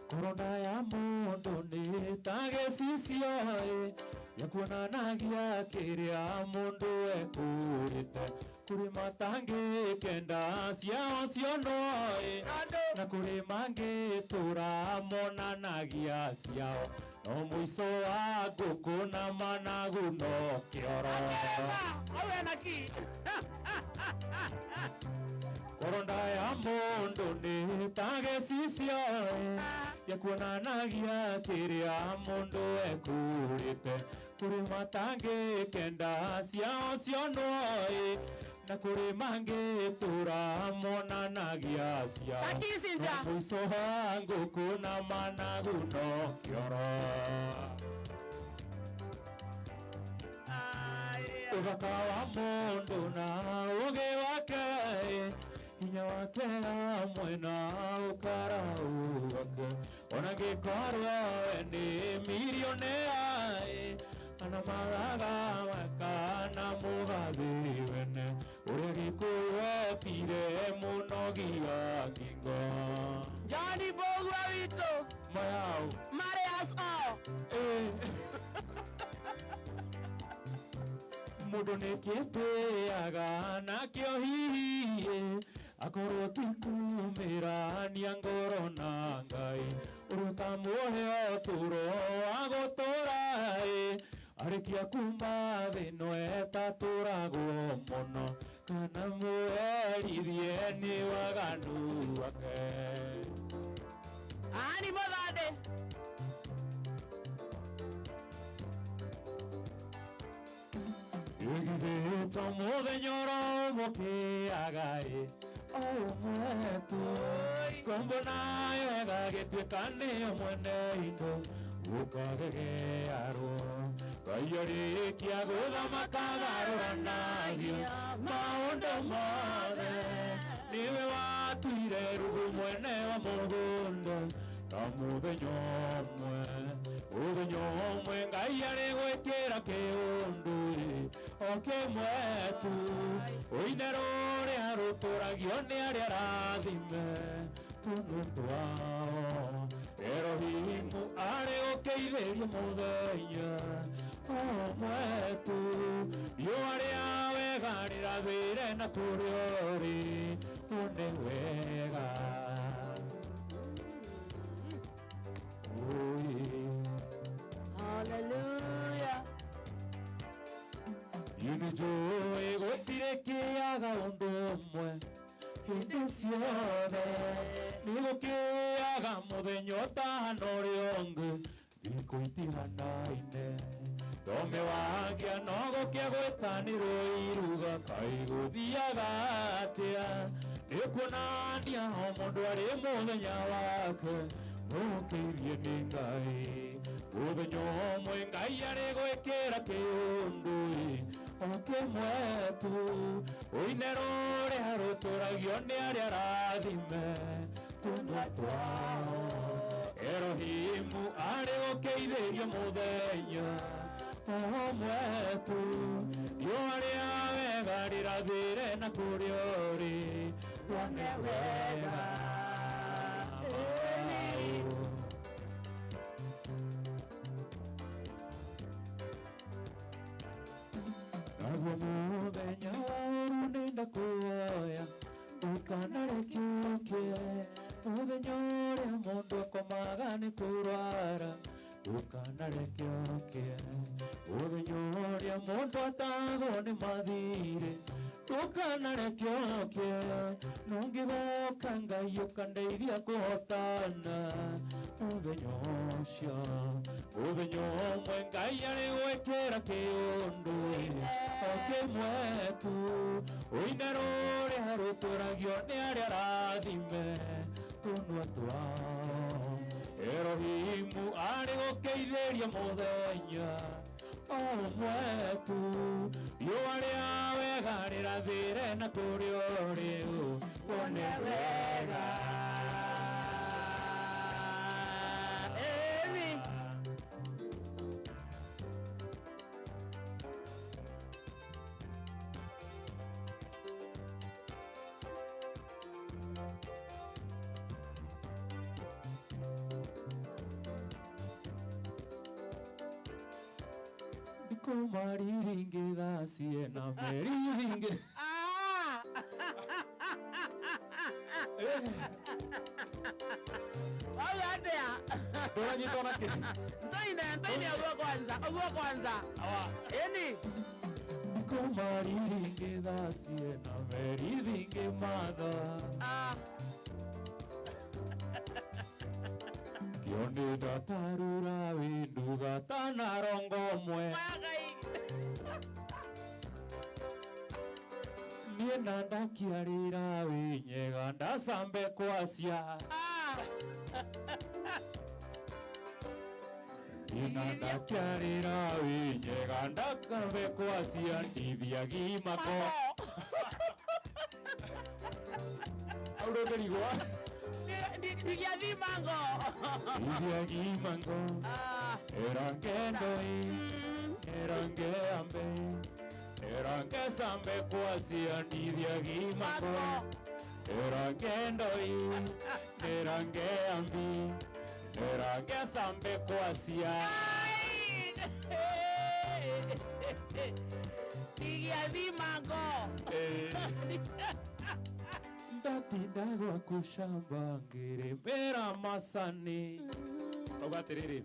Korona ya mundu nĩ ta gĩcicio gĩkuonanagia kĩrĩa mũndũ ekũrĩte kũrĩ matangĩkenda ciao ciono na kũrĩ mangĩtũũra monanagia ciao no mũico wa ngũkũ na managu no kĩoro Korona ya mundu nĩ ta gĩcicio gĩkuonanagia kĩrĩa mũndũ ekũrĩte kũrĩ matangĩkenda ciao ciono na kũrĩ mangĩtũũra monanagia ciao no mũico wa ngũkũ na managu no kĩoro Ũthaka wa mũndũ na ũũgĩ wake hinya wake mwena ũkara wake ona angĩkorwo we nĩ milionea kana magaga kana mũgathĩ wene ũrĩa Gĩkũyũ etire mũnogi wa ngingo Johnny Bourua witũ mayau marry us all Mũndũ nĩkĩtĩaga nakĩo hihi akorwo ti kumĩrania ngoro na Ngai ũrĩa ũkamũhe ũtũũro wa gũtũũra Arikia kuma thino etaturagwo muno kana mwerithie ni waganu wake. Ani Muthande. Igithito muthenya oro mukiagai mwetu kombo nayo egagĩtuĩka nĩyo mwene indo gũkagegearwo kaiyũrĩkia gũthamaka garũranagio maũndũ mothe nĩwe watuire rũgũ mwene wa mũgũnda na mũthenya ũmwe Ngai arĩ gwĩkĩra kĩũndũ okĩmwe tu ũine rũrĩa rũtũragio nĩ arĩa rathime tũnũ twao Erohimu arĩ gũkĩithĩria mũthenya ũmwe tu riũa rĩa wega rĩrathĩre na kũrĩa ũrĩ nĩ wega. Hallelujah. Nĩnjũĩ gũtirĩ kĩaga ũndũ ũmwe hĩndĩ ciothe nĩgũkĩaga mũthenya ũtahana ũrĩa ũngĩ thikũ itiganaine thome wagĩa no gũkĩa gwĩtanĩrwo iruga kaĩ gũthiaga atĩa nĩkuonania o mũndũ arĩ mũthenya wake mũkĩirie nĩ Ngai mũthenya ũmwe Ngai arĩ gwĩkĩra kĩũndũ okĩmwe tu ũine rũrĩa rũtũragio nĩ arĩa rathime tũnua twao Erohimu arĩ gũkĩithĩria mũthenya ũmwe tu riũa rĩa wega rĩrathĩre na kũrĩa ũrĩ wone wega. Naguo mũthenya wa ũru nĩndakuoya ndũkanarekiũkie mũthenya ũrĩa mũndũ akomaga nĩ kũrwara ndũkanarekiũkie mũthenya ũrĩa mũndũ atagwo nĩ mathirĩ ndũkanarekiũkie nũngĩgoka Ngai ũkandeithia kũhotana mũthenya ũcio mũthenya ũmwe Ngai arĩ gwĩkĩra kĩũndũ okĩmwe tu ũine rũrĩa rũtũragio nĩ arĩa rathime tũnua twao Erohimu arĩ gũkĩithĩria mũthenya ũmwe tu riũa rĩa wega rĩrathĩre na kũrĩa ũrĩ wone wega. Kumariringe dasie na meriringe. Oya ndea. Bora nyitona ke. Ndoine ogua kwanza. Awa. Eni. Kumariringe dasie na meriringe mada. Kionde datarura winduga tanarongo mwe. Niena ndakiarĩra wĩnyega ndasambe kwacia Niena ndakiarĩra wĩnyega ndakambe kwacia ndithiagi mako Aurũngĩrigwa Ndithiagi mango Ndithiagi mango Erangendoi Erangeambe Erange sambe kwasia ndithiagi mako Erange ndoi Erange ambi Erange sambe kwasia Ndithiagi mango Ndatinda gwaku shamba ngĩrĩmĩra macani Auga atĩrĩrĩ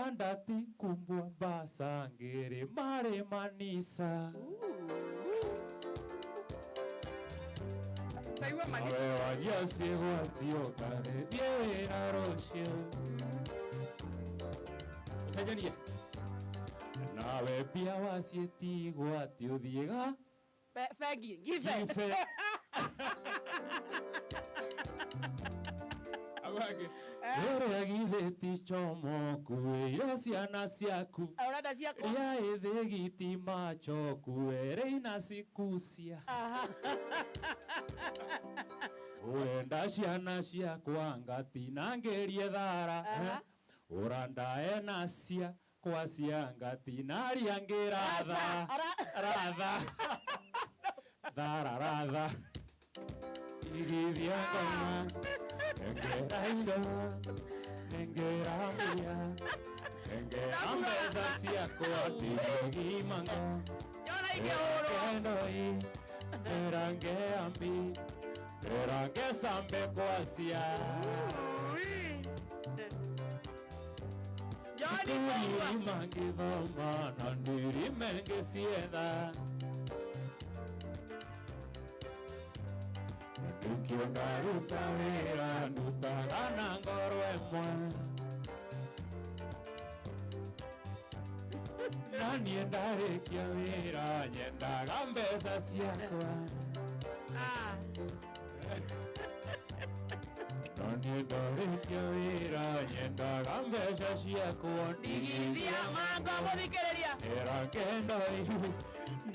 Orandati kumbwa basangere mare manisa. Awe wanyasi watio kare diera roshio. Usajania. Nawe pia wasieti watio diega. Fegi, give. Awage. Ere githeti chomo kuira ciana ciaku. Aurada ciaku. Ria ithigiti macho kuere ina cikucia. Urenda ciana ciakwa ngatinangerie thara. Uranda enacia kwa cia ngatinaria ngiratha. Ratha. Thara ratha. Igithia ngoma. Engera indo. Engera mia. Engera mbeza ciakwa ndigimango. Kendoi. Erange ambi. Erange sambe kwa cia. Jani mangi thoma na ndiri menge sienda. Ukiona ruta wira ndutaga na ngoro emwe. Na niĩ ndarĩkia wĩra nyendaga mbeca ciakwa. Na niĩ ndarĩkia wĩra nyendaga mbeca ciakwa. Ndigithia manga mũthikĩrĩria. Erange ndoi,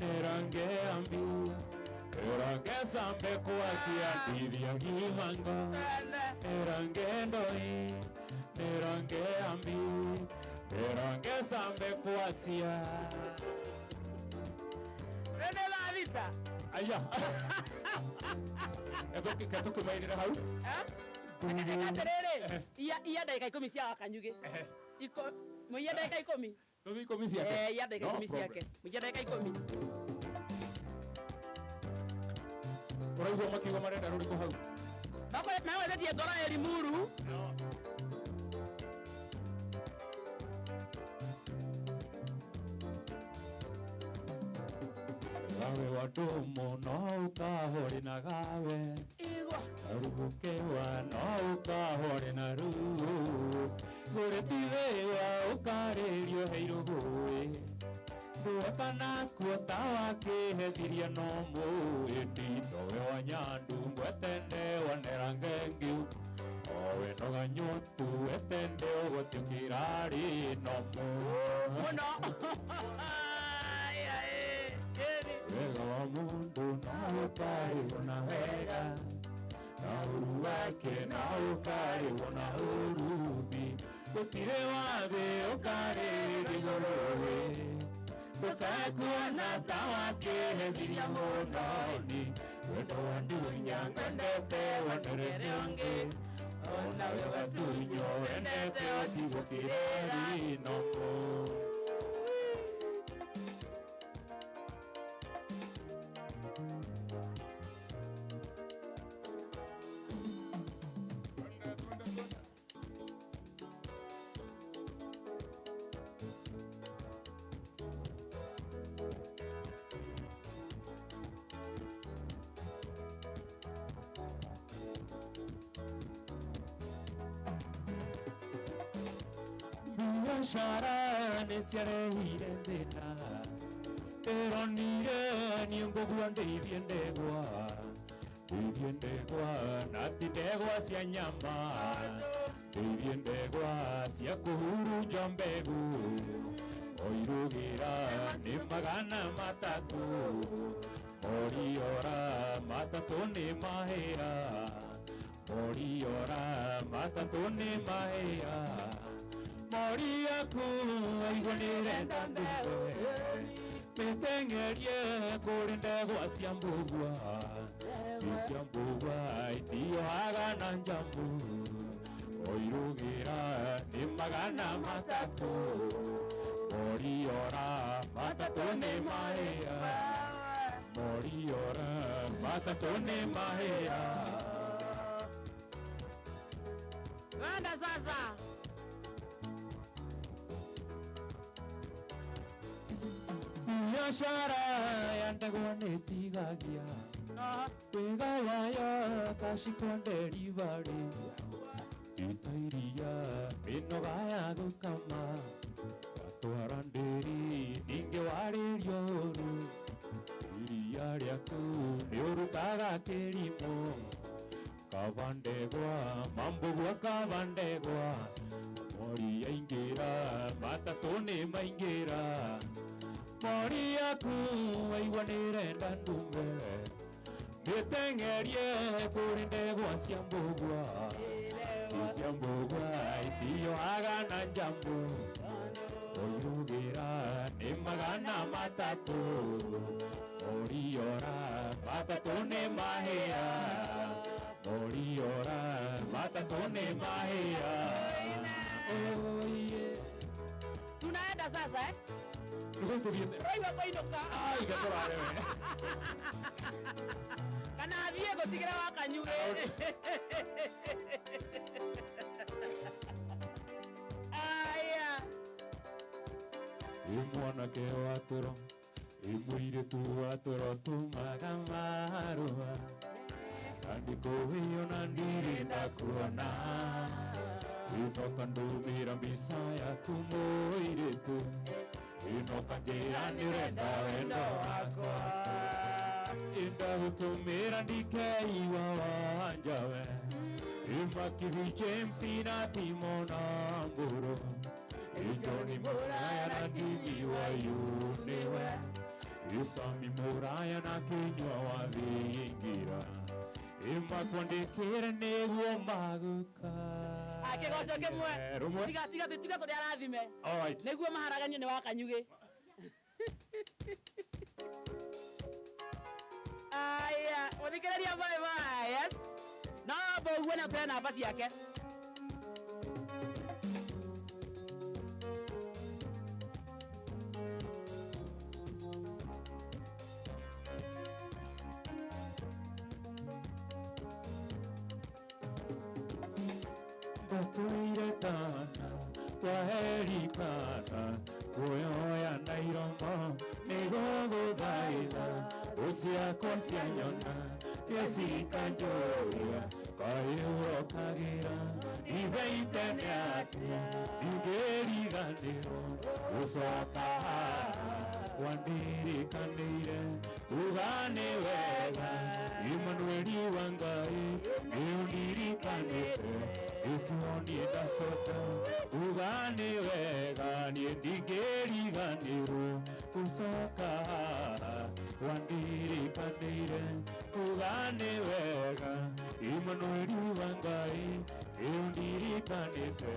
nerange ambi. Erange sambe kwa cia ndithia gimango. Erange ndoi, nerange ambi. Erange sambe kwa cia. Rene la vita. Aya. Eto kumainira hau? Katerere. Iya dakika 10 cia Kanyuge. Muiya dakika 10. Tuthi 10 ciake. Iya dakika 10 ciake. Muiya dakika 10. Uraigua makiuga marenda rũrĩkũ hau? Nawe wetie Dora Elimuru. Gawe watumu no ukahori na gawe. Igwa. Arubukewa no ukahori na ru. Gũrĩtithĩwa ũkarĩrio heirũgũĩ. Ndũekana kuota wakĩhethiria no mũĩti. Nowe wa nyandu mwetende wanerange ngiu. Owe noga nyotu etende ũgotio kĩrari no Muno. wega wa mũndũ no ũkarĩhwo na wega. Na ũru wake no ũkarĩhwo na ũruthi. Gũtirĩ wathĩ ũkarĩrĩrio rũĩ. Ndũkekuona ta wakĩhethiria mũnoni. Wendo wa ndunya ngwendete wanderere ũngĩ. Onawe watunyo wendete ũtigwo kĩrari no biashara nĩciarehire thĩna. Ndĩronire niĩ ngũgua ndeithie ndegwa. Ndeithie ndegwa na ti ndegwa cia nyama. Ndeithie ndegwa cia kũhurunja mbegũ. Oirũgĩra nĩ magana matatũ. Moriora matatũ nĩ mahĩa. Moriora matatũ nĩ mahĩa. Mori yaku aigua nĩrenda ndũe. Mĩteng'erie kũrĩ ndegwa cia mbũgua. Ci cia mbũgua itiohaga na njambu. Oirũgĩra nĩ magana matatũ. Moriora matatũ nĩ mahĩa. Moriora matatũ nĩ mahĩa. Randa sasa. biashara ya ndagwa nĩtigagia wĩga wayo kashikwa delivery ita iria mĩnoga ya gũkama gatwara ndĩri ningĩ warĩrio ũru iria rĩaku nĩũrutaga kĩrimũ kavandegwa mambũgwa kavandegwa mori yaingĩra matatũ nĩ maingĩra mori yaku waigua nĩrenda ndume nĩteng'erie kũrĩ ndegwa cia mbũgwa ci cia mbũgwa itioaga na njambũ oirugĩra nĩ magana matatũ moriora matatũ nĩ mahĩa moriora matatũ nĩ mahĩa. Oh yeah. Tunaenda sasa eh? Wewe koinoka. Ai gatora wewe. Kana thiĩ gũtigĩra wakanyuge. Aya. Mwanake wa toro mũirĩtu wa toro tumaga marũa andĩko hiyo na ndirenda kuona inoka ndũmĩra mbica yaku mũirĩtu inoka njĩra nĩũrenda wendo wakwa indagũtũmĩra ndikeiwa wanjawe imakivi James na Timona Mburu Johnny Muraya na Ndimi wa Uniwe Isami Muraya na Kinywa wa Vingira Imakwandĩkĩre nĩguo maguka Kĩgoco kĩmwe tiga tũrĩ arathime nĩguo maharaganio nĩ wakanyuge. Aya mũthikĩrĩria bye yes no mbũguo na tũhe namba ciake. Batuire tana kwaheri kana kuoya na iromo nĩgũgũthaitha ũciakwa cia nyona yesikanjoria kaiũrokagĩra itheite nĩ atĩa ndingĩriganĩrwo gũcoka haha wandirĩkanĩire uga nĩ wega Imanueli wa Ngai nĩũndirikanĩte Ukioni ndacoka uga nĩ wega niĩ ndingĩriganĩrwo gũcoka wandirĩkanĩire uga nĩ wega Imanueli wa Ngai nĩũndirikanĩte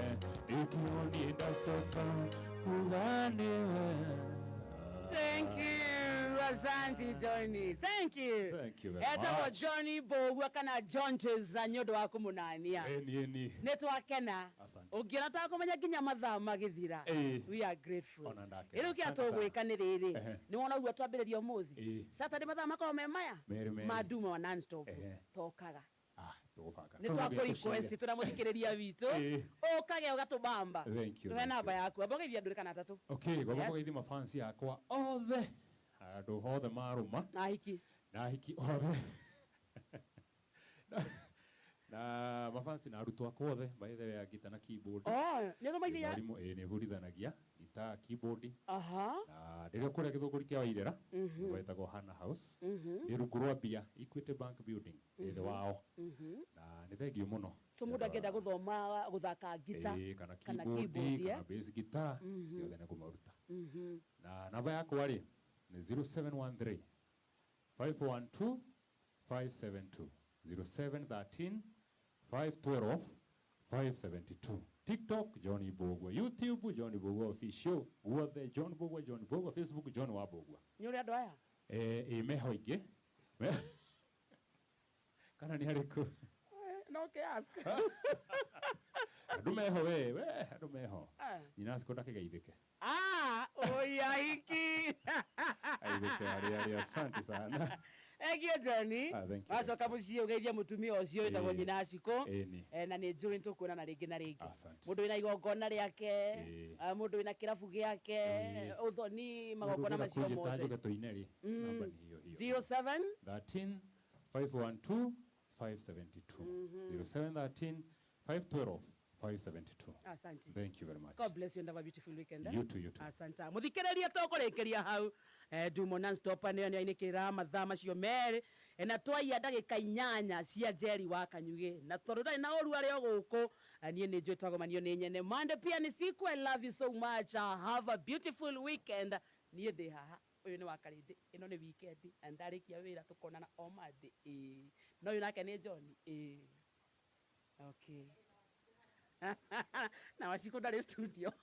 ukioni ndacoka uga nĩ wega. Thank you, Asante Johnny. Thank you. Thank you very Eta much. Johnny Mbũgua kana John Cheza nĩ ũndũ wa kũmũnania. Eni. Nĩ twakena. Ũngĩona ta kũmenya nginya mathaa magĩthira. We are grateful. Rĩu kĩa tũgwĩka nĩ rĩrĩ. Nĩ wona ũguo twambĩrĩria ũmũthĩ. Saturday mathaa makorwo me maya. Maduma wa non-stop. Tokaga. Nĩ twakũ-request tũramũthikĩrĩria witũ. Ũkage ũgatũbamba. Tũhe namba yaku. Amba ũgeithia andũ kana atatũ. Okay, baba ũgeithia mafansi yakwa othe. Andũ othe marũma. Na hiki othe. Na mafansi na arutwo akwa othe by the way ya gita na keyboard. Nĩ ũthomaithia? Nĩ burithanagia gita keyboard. Na rĩrĩa kũrĩa Gĩthũngũri kĩa Wairĩra gwetagwo Hana House. Nĩ rungu rwa mbia Equity Bank Building thĩ wao. Na nĩ thengiũ mũno. So mũndũ angĩenda gũthoma gũthaka gita kana keyboard kana bass guitar ciothe nĩ kũmaruta. Na namba yakwa rĩ nĩ 0713 512 572 0713 512 572. TikTok Johnny Mbũgua, YouTube Johnny Mbũgua official, guothe John Mbũgua, Facebook John wa Mbũgua. Nĩ ũrĩ andũ aya? Meho ingĩ. Kana nĩ harĩkũ? No ask. Andũ meho we, andũ meho. Nyina cikona kĩgeithĩke. Oya hiki. Aithĩke arĩa asante sana. Egio Johnny. Thank you. Wacoka muciĩ ũgeithia mũtumia ũcio wĩtagwo nyina Aciko. Ĩni. Na nĩ njũĩ nĩtũkuona na rĩngĩ na rĩngĩ. Asante. Mũndũ wĩna igongona rĩake, mũndũ wĩna kĩrabu gĩake, ũthoni magongona macio mothe. Njuge tuine rĩ. Namba ni hiyo hiyo. 07 13 512 572. 0713 512 572. Asante. Thank you very much. God bless you and have a beautiful weekend. You too, you too. Asante. Muthikĩrĩria tũkũrĩkĩria hau. Ndumo non-stop nĩyo nĩainĩkĩrĩra mathaa macio merĩ. Na twaia ndagĩka 8 cia Njeri wa Kanyugĩ. Na tondũ ndarĩ na ũru arĩa gũkũ, niĩ nĩ njũĩ twagomanio nĩ Nyene. Monday pia nĩ siku. I love you so much. Have a beautiful weekend. Niĩ ndĩ haha. Uyu ni wakarindi, ino ni weekend, ndarikia wira tukonana o Monday. No uyu nake ni John. Okay. Na Waciko ndari studio.